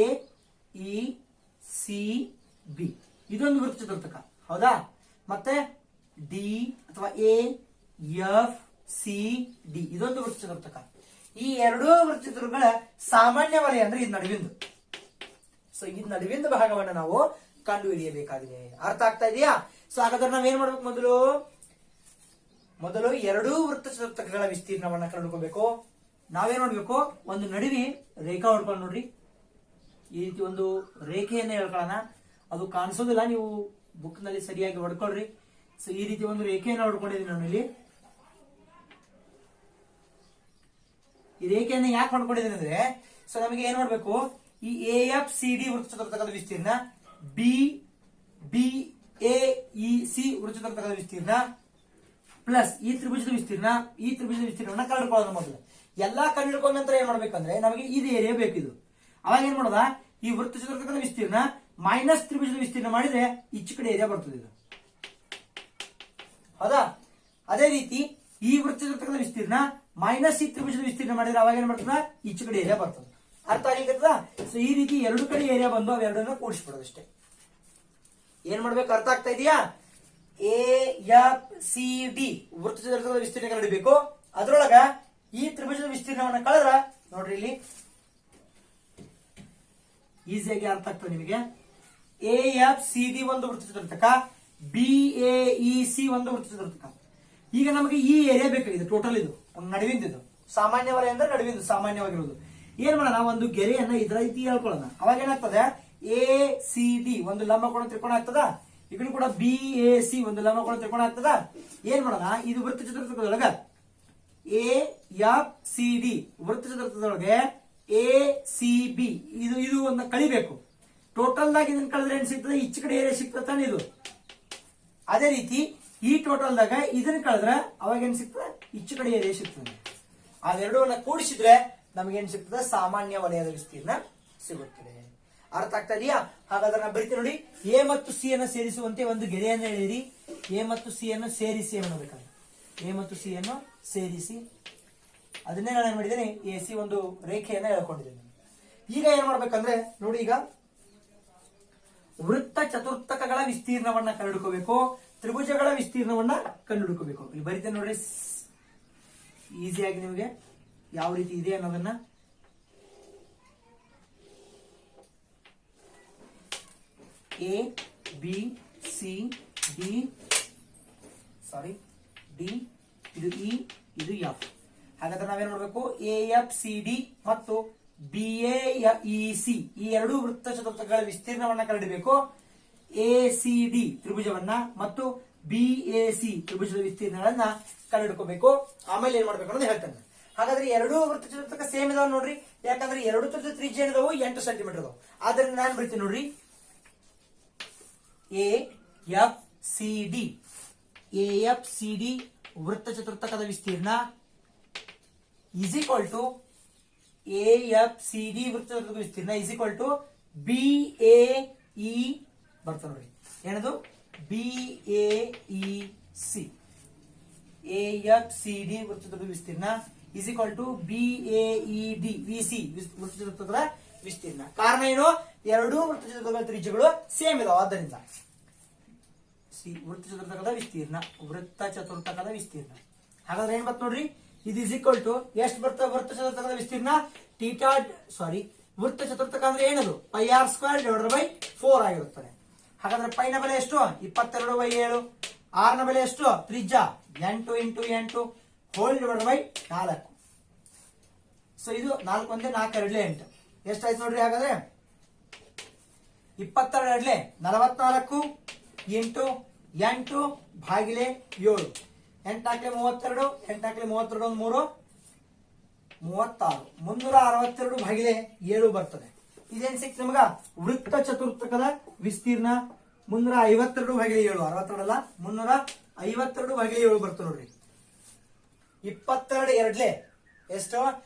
ಇ ಸಿ ಬಿ, ಇದೊಂದು ವೃತ್ತ ಚತುರ್ಥಕ. ಹೌದಾ? ಮತ್ತೆ ಡಿ ಅಥವಾ ಎ ಎಫ್ ಸಿ ಡಿ ಇದೊಂದು ವೃತ್ತ ಚತುರ್ಥಕ. ಈ ಎರಡೂ ವೃತ್ತ ಚತುರ್ಗಳ ಸಾಮಾನ್ಯ ವಲಯ ಅಂದ್ರೆ ಇದು ನಡುವಿಂದು. ಸೊ ಇದು ನಡುವಿಂದ ಭಾಗವನ್ನು ನಾವು ಕಂಡು ಹಿಡಿಯಬೇಕಾಗಿದೆ. ಅರ್ಥ ಆಗ್ತಾ ಇದೆಯಾ? ಸೊ ಹಾಗಾದ್ರೆ ನಾವೇನ್ ಮಾಡ್ಬೇಕು, ಮೊದಲು ಎರಡೂ ವೃತ್ತ ಚತುರ್ಥಕಗಳ ವಿಸ್ತೀರ್ಣವನ್ನ ಕಂಡುಕೋಬೇಕು. ನಾವೇನ್ ಮಾಡ್ಬೇಕು, ಒಂದು ನಡುವೆ ರೇಖಾ ಹೊಡ್ಕೊಂಡು ನೋಡ್ರಿ, ಈ ರೀತಿ ಒಂದು ರೇಖೆಯನ್ನ ಹೇಳ್ಕೊಳ್ಳೋಣ. ಅದು ಕಾಣಿಸೋದಿಲ್ಲ, ನೀವು ಬುಕ್ ನಲ್ಲಿ ಸರಿಯಾಗಿ ಹೊಡ್ಕೊಳ್ರಿ. ಸೊ ಈ ರೀತಿ ಒಂದು ರೇಖೆಯನ್ನು ಹೊಡ್ಕೊಂಡಿದ್ದೀನಿ ನಾನು ಇಲ್ಲಿ. ಈ ರೇಖೆಯನ್ನು ಯಾಕೆ ಹೊಡ್ಕೊಂಡಿದ್ದೀನಿ ಅಂದ್ರೆ, ಸೊ ನಮಗೆ ಏನ್ ಮಾಡ್ಬೇಕು, ಈ ಎ ಎಫ್ ಸಿ ಡಿ ವೃತ್ತ ಚತುರ್ಥಕದ ವಿಸ್ತೀರ್ಣ, B B A E C ವೃತ್ತ ಚತುರ್ಥಕದ ವಿಸ್ತೀರ್ಣ ಪ್ಲಸ್ ಈ ತ್ರಿಭುಜದ ವಿಸ್ತೀರ್ಣ, ಈ ತ್ರಿಭುಜದ ವಿಸ್ತೀರ್ಣವನ್ನ ಕಂಡುಕೊಳ್ಳೋಣ. ಮೊದಲು ಎಲ್ಲಾ ಕಂಡಿಡ್ಕೊಂಡ ನಂತರ ಏನ್ ಮಾಡ್ಬೇಕಂದ್ರೆ ನಮಗೆ ಇದು ಏರಿಯಾ ಬೇಕಿದು. ಅವಾಗ ಏನ್ ಮಾಡೋದ, ಈ ವೃತ್ತ ಚತುರ್ಥಕದ ವಿಸ್ತೀರ್ಣ ಮೈನಸ್ ತ್ರಿಭುಜದ ವಿಸ್ತೀರ್ಣ ಮಾಡಿದ್ರೆ ಈಚೆ ಕಡೆ ಏರಿಯಾ ಬರ್ತದೆ ಇದು. ಹೌದಾ? ಅದೇ ರೀತಿ ಈ ವೃತ್ತ ಚತುರ್ಥಕದ ವಿಸ್ತೀರ್ಣ ಮೈನಸ್ ಈ ತ್ರಿಭುಜದ ವಿಸ್ತೀರ್ಣ ಮಾಡಿದ್ರೆ ಅವಾಗ ಏನ್ ಬರ್ತದ, ಈಚೆ ಕಡೆ ಏರಿಯಾ ಬರ್ತದೆ. ಅರ್ಥ ಆಗಿರ್ತದ? ಸೊ ಈ ರೀತಿ ಎರಡು ಕಡೆ ಏರಿಯಾ ಬಂದು ಅವೆರಡನ್ನ ಕೂಡಿಸ್ಬಿಡೋದು ಅಷ್ಟೇ. ಏನ್ ಮಾಡ್ಬೇಕು, ಅರ್ಥ ಆಗ್ತಾ ಇದೆಯಾ? AFCD ವೃತ್ತ ಚತುರ್ಥಕದ ವಿಸ್ತೀರ್ಣ ಕಂಡುಹಿಡಿಬೇಕು. ಅದ್ರೊಳಗ ಈ ತ್ರಿಭುಜದ ವಿಸ್ತೀರ್ಣವನ್ನ ಕಳೆದ್ರ ನೋಡ್ರಿ ಇಲ್ಲಿ ಈಸಿಯಾಗಿ ಅರ್ಥ ಆಗ್ತದೆ ನಿಮಗೆ. AFCD ಒಂದು ವೃತ್ತ ಚತುರ್ಥಕ, BAEC ಒಂದು ವೃತ್ತ ಚತುರ್ಥಕ. ಈಗ ನಮಗೆ ಈ ಏರಿಯಾ ಬೇಕಾಗಿದೆ ಟೋಟಲ್, ಇದು ನಡುವಿಂದು ಸಾಮಾನ್ಯ ವಲಯ ಅಂದ್ರೆ ನಡುವಿಂದು ಸಾಮಾನ್ಯವಾಗಿರುವುದು. ಏನ್ ಮಾಡೋಣ, ಒಂದು ಗೆರೆಯನ್ನ ಇದ್ರ ರೀತಿ ಹೇಳ್ಕೊಳ್ಳೋಣ. ಅವಾಗ ಏನಾಗ್ತದೆ, ACD ಒಂದು ಲಂಬಕೋನ ತ್ರಿಕೋನ ಆಗ್ತದ, ಇದನ್ನು ಕೂಡ BAC ಒಂದು ಲಂಬಕೋನ ತ್ರಿಕೋನ ಆಗ್ತದ. ಏನ್ ಮಾಡೋಣ, ಇದು ವೃತ್ತ ಚತುರ್ಥಕದೊಳಗ AFCD ವೃತ್ತ ಚತುರ್ಥದೊಳಗೆ ACB ಇದು ಒಂದು ಕಳಿಬೇಕು. ಟೋಟಲ್ ದಾಗ ಇದನ್ನ ಕಳೆದ್ರೆ ಏನ್ ಸಿಗ್ತದೆ, ಈಚ ಕಡೆ ಏರಿಯಾ ಸಿಗ್ತದೆ ತಾನೆ ಇದು. ಅದೇ ರೀತಿ ಈ ಟೋಟಲ್ ದಾಗ ಇದನ್ನ ಕಳೆದ್ರೆ ಅವಾಗ ಏನ್ ಸಿಗ್ತದೆ, ಈಚ ಕಡೆ ಏರಿಯಾ ಸಿಗ್ತದೆ. ಅವೆರಡನ್ನ ಕೂಡಿಸಿದ್ರೆ ನಮಗೇನ್ ಸಿಗ್ತದೆ, ಸಾಮಾನ್ಯ ವಲಯದ ವಿಸ್ತೀರ್ಣ ಸಿಗುತ್ತದೆ. ಅರ್ಥ ಆಗ್ತಾ ಇದೆಯಾ? ಹಾಗಾದ್ರೆ ನಾ ಬರೀತೀನಿ ನೋಡಿ. ಎ ಮತ್ತು ಸಿ ಅನ್ನು ಸೇರಿಸುವಂತೆ ಒಂದು ಗೆರೆಯನ್ನು ಎಳೆಯಿರಿ. ಎ ಮತ್ತು ಸಿ ಅನ್ನು ಸೇರಿಸಿ ಅನ್ನಬೇಕಾದ್ರೆ ಎ ಮತ್ತು ಸಿ ಅನ್ನು ಸೇರಿಸಿ, ಅದನ್ನೇ ನಾನು ಏನ್ ಮಾಡಿದ್ದೇನೆ, AC ಒಂದು ರೇಖೆಯನ್ನ ಹೇಳ್ಕೊಂಡಿದ್ದೇನೆ. ಈಗ ಏನ್ ಮಾಡ್ಬೇಕಂದ್ರೆ ನೋಡಿ, ಈಗ ವೃತ್ತ ಚತುರ್ಥಕಗಳ ವಿಸ್ತೀರ್ಣವನ್ನ ಕಂಡುಹಿಡ್ಕೋಬೇಕು, ತ್ರಿಭುಜಗಳ ವಿಸ್ತೀರ್ಣವನ್ನ ಕಂಡುಹಿಡ್ಕೋಬೇಕು. ಇಲ್ಲಿ ಬರೀತೇನೆ ನೋಡಿ, ಈಸಿಯಾಗಿ ನಿಮಗೆ ಯಾವ ರೀತಿ ಇದೆ ಅನ್ನೋದನ್ನ. A B C D ಇದು E ಇದು F. ಹಾಗಾದ್ರೆ ನಾವೇನ್ ಮಾಡ್ಬೇಕು, AFCD ಮತ್ತು BAEC ಈ ಎರಡು ವೃತ್ತ ಚತುರ್ಥಕಗಳ ವಿಸ್ತೀರ್ಣವನ್ನ ಕಂಡುಹಿಡಿಯಬೇಕು. ACD ತ್ರಿಭುಜವನ್ನ ಮತ್ತು BAC ತ್ರಿಭುಜದ ವಿಸ್ತೀರ್ಣಗಳನ್ನ ಕಂಡುಹಿಡ್ಕೋಬೇಕು. ಆಮೇಲೆ ಏನ್ ಮಾಡ್ಬೇಕು ಅನ್ನೋದು ಹೇಳ್ತೇನೆ. ಹಾಗಾದ್ರೆ ಎರಡು ವೃತ್ತ ಚತುರ್ಥಕ ಸೇಮ್ ಇದಾವ ನೋಡ್ರಿ, ಯಾಕಂದ್ರೆ ಎರಡು ತ್ರಿಭುಜ ತ್ರಿಜ್ಯ ಏನಿದಾವು 8 ಸೆಂಟಿಮೀಟರ್ ಇದಾವೆ. ಆದ್ರಿಂದ ನಾನು ಬರೀತೀನಿ ನೋಡ್ರಿ, AFCD ವೃತ್ತ ಚತುರ್ಥಕದ ವಿಸ್ತೀರ್ಣ ಇಸ್ ಈಕ್ವಲ್ ಟು AFCD ವೃತ್ತ ಚತುರ್ಥಕದ ವಿಸ್ತೀರ್ಣ ಇಸ್ ಈಕ್ವಲ್ ಟು BAE ಬರ್ತದೆ ನೋಡಿ, ಏನದು BAEC. AFCD ವೃತ್ತ ಚತುರ್ಥಕದ ವಿಸ್ತೀರ್ಣ is equal to BAED VC ವೃತ್ತ ಚತುರ್ಥಕದ ವಿಸ್ತೀರ್ಣ. ಕಾರಣ ಏನು, ಎರಡೂ ವೃತ್ತ ಚತುರ್ಥಕದ ತ್ರಿಜ್ಯಗಳು ಸೇಮ್ ಇದಾವೆ. ಆದ್ದರಿಂದ ವೃತ್ತ ಚತುರ್ಥಕದ ವಿಸ್ತೀರ್ಣ, ವೃತ್ತ ಚತುರ್ಥಕದ ವಿಸ್ತೀರ್ಣ. ಹಾಗಾದ್ರೆ ಏನ್ ಬರ್ತದೆ ನೋಡ್ರಿ, ಇದು ಇಸ್ ಈಕ್ವಲ್ ಟು ಎಷ್ಟು ಬರ್ತದೆ ವೃತ್ತ ಚತುರ್ಥಕದ ವಿಸ್ತೀರ್ಣ, ವೃತ್ತ ಚತುರ್ಥಕ ಅಂದ್ರೆ ಏನದು, πr²/4 ಆಗಿರುತ್ತದೆ. ಹಾಗಾದ್ರೆ ಪೈನ ಬೆಲೆ ಎಷ್ಟು, 22/7. ಆರ್ ನ ಬೆಲೆ ಎಷ್ಟು, ತ್ರಿಜ್ಯ 8 × 8 /4. ಸೊ ಇದು 4 × 1 = 4 × 2 = 8. ಎಷ್ಟಾಯ್ತು ನೋಡ್ರಿ, ಹಾಗಾದ್ರೆ 22 × 44 × 8 / 7. 8 × 32, 8 × 32 1 3 36 362/7 ಬರ್ತದೆ. ಇದೇನ್ ಸಿಕ್ತು ನಮಗ, ವೃತ್ತ ಚತುರ್ಥಕದ ವಿಸ್ತೀರ್ಣ 352/7. 62 ಅಲ್ಲ, 352/7 ಬರ್ತದೆ ನೋಡ್ರಿ. 22 2 ಎಷ್ಟು,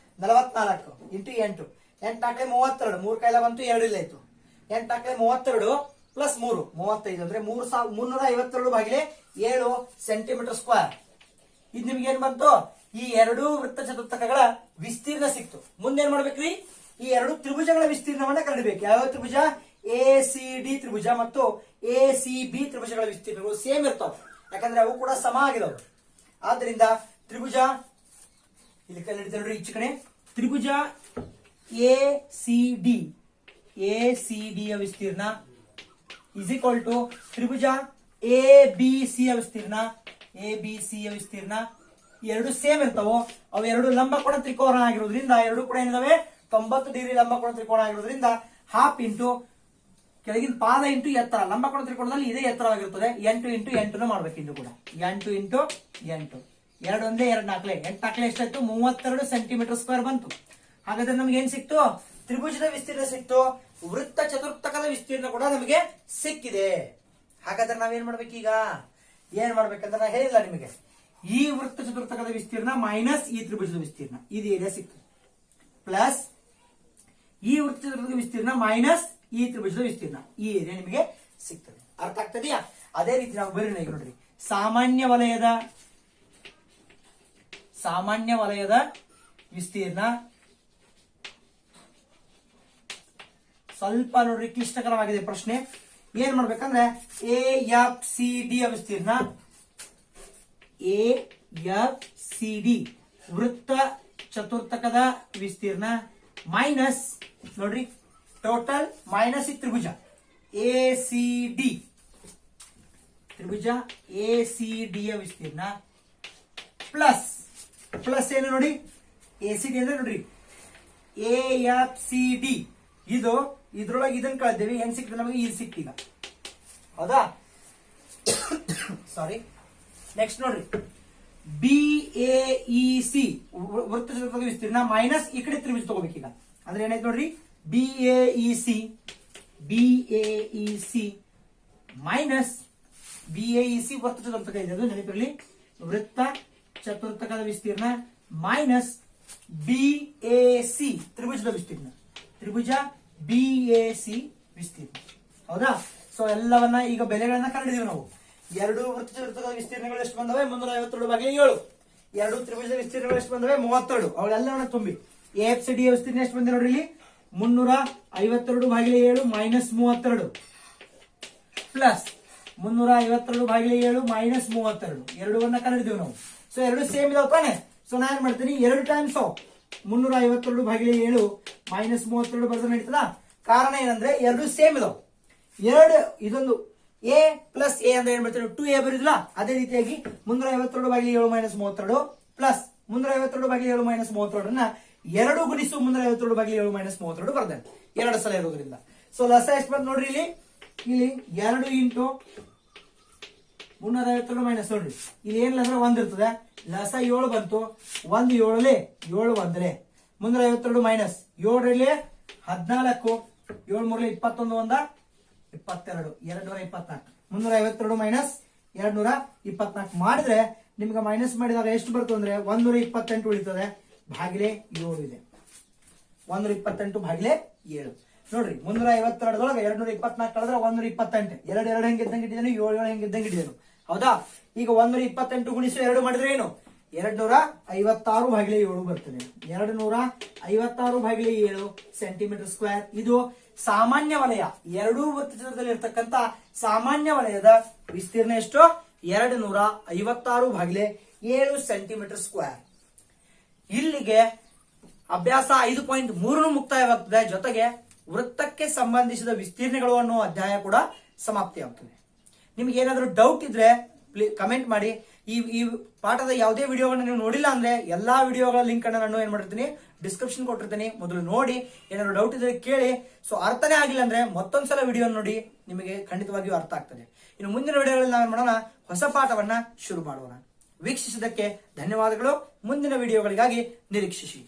44 × 8. 8 × 32, 3 ಕೈಲ ಬಂತು, 2 ಇಲ್ಲ ಆಯ್ತು. 8 × 32 + 3 35 ಅಂದ್ರೆ 352/7 ಸೆಂಟಿಮೀಟರ್ ಸ್ಕ್ವೇರ್. ಇದು ನಿಮ್ಗೆ ಏನ್ ಬಂತು, ಈ ಎರಡು ವೃತ್ತ ಚತುರ್ಥಕಗಳ ವಿಸ್ತೀರ್ಣ ಸಿಕ್ತು. ಮುಂದೇನ್ ಮಾಡ್ಬೇಕ್ರಿ, ಈ ಎರಡು ತ್ರಿಭುಜಗಳ ವಿಸ್ತೀರ್ಣವನ್ನ ಕಂಡುಹಿಡಿಬೇಕು. ಯಾವ ತ್ರಿಭುಜ, ACD ತ್ರಿಭುಜ ಮತ್ತು ACB ತ್ರಿಭುಜಗಳ ವಿಸ್ತೀರ್ಣಗಳು ಸೇಮ್ ಇರ್ತಾವ, ಯಾಕಂದ್ರೆ ಅವು ಕೂಡ ಸಮ ಆಗಿದಾವೆ. ಆದ್ರಿಂದ ತ್ರಿಭುಜ ಇಲ್ಲಿ ಕಂಡುಹಿಡಿದ ನೋಡ್ರಿ, ಈಚೆ ಕಡೆ ತ್ರಿಭುಜ ACD ಯ ವಿಸ್ತೀರ್ಣ ಇಸ್ ಈಕ್ವಲ್ ಟು ತ್ರಿಭುಜ ABC ಯ ವಿಸ್ತೀರ್ಣ. ABC ಯ ವಿಸ್ತೀರ್ಣ ಎರಡು ಸೇಮ್ ಇರ್ತಾವೋ, ಅವು ಎರಡು ಲಂಬಕೋನ ತ್ರಿಕೋನ ಆಗಿರೋದ್ರಿಂದ, ಎರಡು ಕೂಡ ಏನಿದಾವೆ 90 ಡಿಗ್ರಿ ಲಂಬಕೋನ ತ್ರಿಕೋನ ಆಗಿರೋದ್ರಿಂದ ½ ಇಂಟು ಕೆಳಗಿನ ಪಾದ ಇಂಟು ಎತ್ತರ. ಲಂಬಕೋನ ತ್ರಿಕೋನದಲ್ಲಿ ಇದೇ ಎತ್ತರವಾಗಿರುತ್ತದೆ. 8 × 8 ಮಾಡ್ಬೇಕು. ಇದು ಕೂಡ 8 × 8 2 ಒಂದೇ 2 4 8 4 ಎಷ್ಟಾಯ್ತು, 32 ಸೆಂಟಿಮೀಟರ್ ಸ್ಕ್ವೇರ್ ಬಂತು. ಹಾಗಾದ್ರೆ ನಮ್ಗೆ ಏನ್ ಸಿಕ್ತು, ತ್ರಿಭುಜದ ವಿಸ್ತೀರ್ಣ ಸಿಕ್ತು, ವೃತ್ತ ಚತುರ್ಥಕದ ವಿಸ್ತೀರ್ಣ ಕೂಡ ನಮಗೆ ಸಿಕ್ಕಿದೆ. ಹಾಗಾದ್ರೆ ನಾವೇನ್ ಮಾಡ್ಬೇಕೀಗ, ಏನ್ ಮಾಡ್ಬೇಕಂದ್ರೆ ನಾ ಹೇಳಿಲ್ಲ ನಿಮಗೆ, ಈ ವೃತ್ತ ಚತುರ್ಥಕದ ವಿಸ್ತೀರ್ಣ ಮೈನಸ್ ಈ ತ್ರಿಭುಜದ ವಿಸ್ತೀರ್ಣ, ಇದು ಏರಿಯಾ ಸಿಗ್ತದೆ. ಪ್ಲಸ್ ಈ ವೃತ್ತ ಚತುರ್ಥಕದ ವಿಸ್ತೀರ್ಣ ಮೈನಸ್ ಈ ತ್ರಿಭುಜದ ವಿಸ್ತೀರ್ಣ, ಈ ಏರಿಯಾ ನಿಮಗೆ ಸಿಗ್ತದೆ. ಅರ್ಥ ಆಗ್ತದೆಯಾ? ಅದೇ ರೀತಿ ನಾವು ಬರೀ ಈಗ ನೋಡ್ರಿ, ಸಾಮಾನ್ಯ ವಲಯದ ವಿಸ್ತೀರ್ಣ ಸ್ವಲ್ಪ ನೋಡ್ರಿ ಕ್ಲಿಷ್ಟಕರವಾಗಿದೆ ಪ್ರಶ್ನೆ. ಏನ್ ಮಾಡ್ಬೇಕಂದ್ರೆ AFCD ವಿಸ್ತೀರ್ಣ, AFCD ವೃತ್ತ ಚತುರ್ಥಕದ ವಿಸ್ತೀರ್ಣ ಮೈನಸ್ ನೋಡ್ರಿ ಟೋಟಲ್ ಮೈನಸ್ ಈ ತ್ರಿಭುಜ ACD, ತ್ರಿಭುಜ ACD ಯ ವಿಸ್ತೀರ್ಣ ಪ್ಲಸ್ ಏನು ನೋಡಿ ACD ಅಂದ್ರೆ ನೋಡ್ರಿ AFCD, ಇದು ಇದ್ರೊಳಗೆ ಇದನ್ನ ಕಳೆದೇವಿ, ಏನ್ ಸಿಕ್ತದೆ ನಮಗೆ ಇಲ್ಲಿ ಸಿಕ್ಕಿಲ್ಲ, ಹೌದಾ? ಸಾರಿ. ನೆಕ್ಸ್ಟ್ ನೋಡ್ರಿ BAEC ವೃತ್ತ ಚತುರ್ಥಕದ ವಿಸ್ತೀರ್ಣ ಮೈನಸ್ ಈ ಕಡೆ ತ್ರಿಭುಜ ತಗೋಬೇಕೀಗ. ಅಂದ್ರೆ ಏನಾಯ್ತು ನೋಡ್ರಿ BAEC ಮೈನಸ್ BAEC ವೃತ್ತ ಚತುರ್ಥಕ ಇದೆ, ಅದು ನೆನಪಿರಲಿ. ವೃತ್ತ ಚತುರ್ಥಕದ ವಿಸ್ತೀರ್ಣ ಮೈನಸ್ BAC ತ್ರಿಭುಜದ ವಿಸ್ತೀರ್ಣ, ತ್ರಿಭುಜ BAC ವಿಸ್ತೀರ್ಣ, ಹೌದಾ? ಸೊ ಎಲ್ಲವನ್ನ ಈಗ ಬೆಲೆಗಳನ್ನ ಕಂಡಿದೀವಿ ನಾವು. ಎರಡು ವೃತ್ತ ಚತುರ್ಥಕದ ವಿಸ್ತೀರ್ಣಗಳು ಎಷ್ಟು ಬಂದವೆ? 352/7. ಎರಡು ತ್ರಿಭುಜದ ವಿಸ್ತೀರ್ಣಗಳು ಎಷ್ಟು ಬಂದವೆ? 32. ಅವೆಲ್ಲವನ್ನ ತುಂಬಿ AFCD ಯ ವಿಸ್ತೀರ್ಣ ಎಷ್ಟು ಬಂದಿದೆ ನೋಡ್ರಿ ಇಲ್ಲಿ? 352/7 ಮೈನಸ್ 32 ಪ್ಲಸ್ 352/7 ಮೈನಸ್ 32, ಎರಡನ್ನ ಕಂಡಿದ್ದೀವಿ ನಾವು. ಸೊ ಎರಡು ಸೇಮ್ ಇದಾವ ತಾನೆ. ಸೊ ನಾ ಏನ್ ಮಾಡ್ತೀನಿ, 2 ಟೈಮ್ಸ್ 352/7 ಮೈನಸ್ 32 ಬರೆದ್ರೆ ನಡೀತದ. ಕಾರಣ ಏನಂದ್ರೆ ಎರಡು ಸೇಮ್ ಇದಾವ. ಇದೊಂದು A ಪ್ಲಸ್ A ಅಂದ್ರೆ ಏನ್ ಮಾಡ್ತೀವಿ 2A ಬರುದಿಲ್ಲ. ಅದೇ ರೀತಿಯಾಗಿ 352/7 ಮೈನಸ್ 32 ಪ್ಲಸ್ 352/7 ಮೈನಸ್ 32 2 ಗುಣಿಸು 352/7 ಮೈನಸ್ 32 ಬರ್ದೇನೆ, 2 ಸಲ ಇರೋದ್ರಿಂದ. ಸೊ ಲಸ ಎಷ್ಟು ಬಂತು ನೋಡ್ರಿ ಇಲ್ಲಿ 2 ಇಂಟು 352 ಮೈನಸ್ ನೋಡ್ರಿ ಇಲ್ಲಿ ಏನಿಲ್ಲ ಅಂದ್ರೆ 1 ಇರ್ತದೆ. ಲಸ 7 ಬಂತು, 1 7 7 1 352 ಮೈನಸ್ 7 14, 7 3 21 1 22 224. 352 ಮೈನಸ್ 224 ಮಾಡಿದ್ರೆ ನಿಮ್ಗೆ ಮೈನಸ್ ಮಾಡಿದಾಗ ಎಷ್ಟು ಬರ್ತದೆ ಅಂದ್ರೆ 128 ಉಳಿತದೆ, ಭಾಗಿಲೆ 7 ಇದೆ. 128/7 ನೋಡ್ರಿ. 352 224 ಕಳೆದ್ರೆ 128, 2 ಹೆಂಗಿದ್ದಂಗೆ ಇಟ್ಟಿದ್ದೇನೆ, 7 ಹೆಂಗಿದ್ದಂಗೆ ಇಟ್ಟಿದ್ದೇನೆ, ಹೌದಾ? ಈಗ 128 ಗುಣಿಸು 2 ಮಾಡಿದ್ರೆ ಏನು? 256/7 ಬರ್ತದೆ. 256/7 ಸೆಂಟಿಮೀಟರ್ ಸ್ಕ್ವೇರ್. ಇದು ಸಾಮಾನ್ಯ ವಲಯ, ಎರಡೂ ವೃತ್ತಚಿತ್ರದಲ್ಲಿ ಇರ್ತಕ್ಕಂಥ ಸಾಮಾನ್ಯ ವಲಯದ ವಿಸ್ತೀರ್ಣ ಎಷ್ಟು? 256/7 ಸೆಂಟಿಮೀಟರ್ ಸ್ಕ್ವೇರ್. ಇಲ್ಲಿಗೆ ಅಭ್ಯಾಸ 5.3 ಮುಕ್ತಾಯವಾಗ್ತದೆ. ಜೊತೆಗೆ ವೃತ್ತಕ್ಕೆ ಸಂಬಂಧಿಸಿದ ವಿಸ್ತೀರ್ಣಗಳು ಅನ್ನೋ ಅಧ್ಯಾಯ ಕೂಡ ಸಮಾಪ್ತಿಯಾಗ್ತದೆ. ನಿಮ್ಗೆ ಏನಾದರೂ ಡೌಟ್ ಇದ್ರೆ ಕಮೆಂಟ್ ಮಾಡಿ. ಈ ಪಾಠದ ಯಾವುದೇ ವಿಡಿಯೋಗಳನ್ನ ನೀವು ನೋಡಿಲ್ಲ ಅಂದ್ರೆ ಎಲ್ಲಾ ವಿಡಿಯೋಗಳ ಲಿಂಕ್ ಅನ್ನು ನಾನು ಏನ್ ಮಾಡಿರ್ತೀನಿ, ಡಿಸ್ಕ್ರಿಪ್ಷನ್ ಕೊಟ್ಟಿರ್ತೀನಿ. ಮೊದಲು ನೋಡಿ, ಏನಾದ್ರು ಡೌಟ್ ಇದ್ರೆ ಕೇಳಿ. ಸೊ ಅರ್ಥನೇ ಆಗಿಲ್ಲ ಅಂದ್ರೆ ಮತ್ತೊಂದ್ಸಲ ವಿಡಿಯೋ ನೋಡಿ, ನಿಮಗೆ ಖಂಡಿತವಾಗಿಯೂ ಅರ್ಥ ಆಗ್ತದೆ. ಇನ್ನು ಮುಂದಿನ ವಿಡಿಯೋಗಳಲ್ಲಿ ನಾವೇನ್ ಮಾಡೋಣ, ಹೊಸ ಪಾಠವನ್ನ ಶುರು ಮಾಡೋಣ. ವೀಕ್ಷಿಸಿದ್ದಕ್ಕೆ ಧನ್ಯವಾದಗಳು. ಮುಂದಿನ ವಿಡಿಯೋಗಳಿಗಾಗಿ ನಿರೀಕ್ಷಿಸಿ.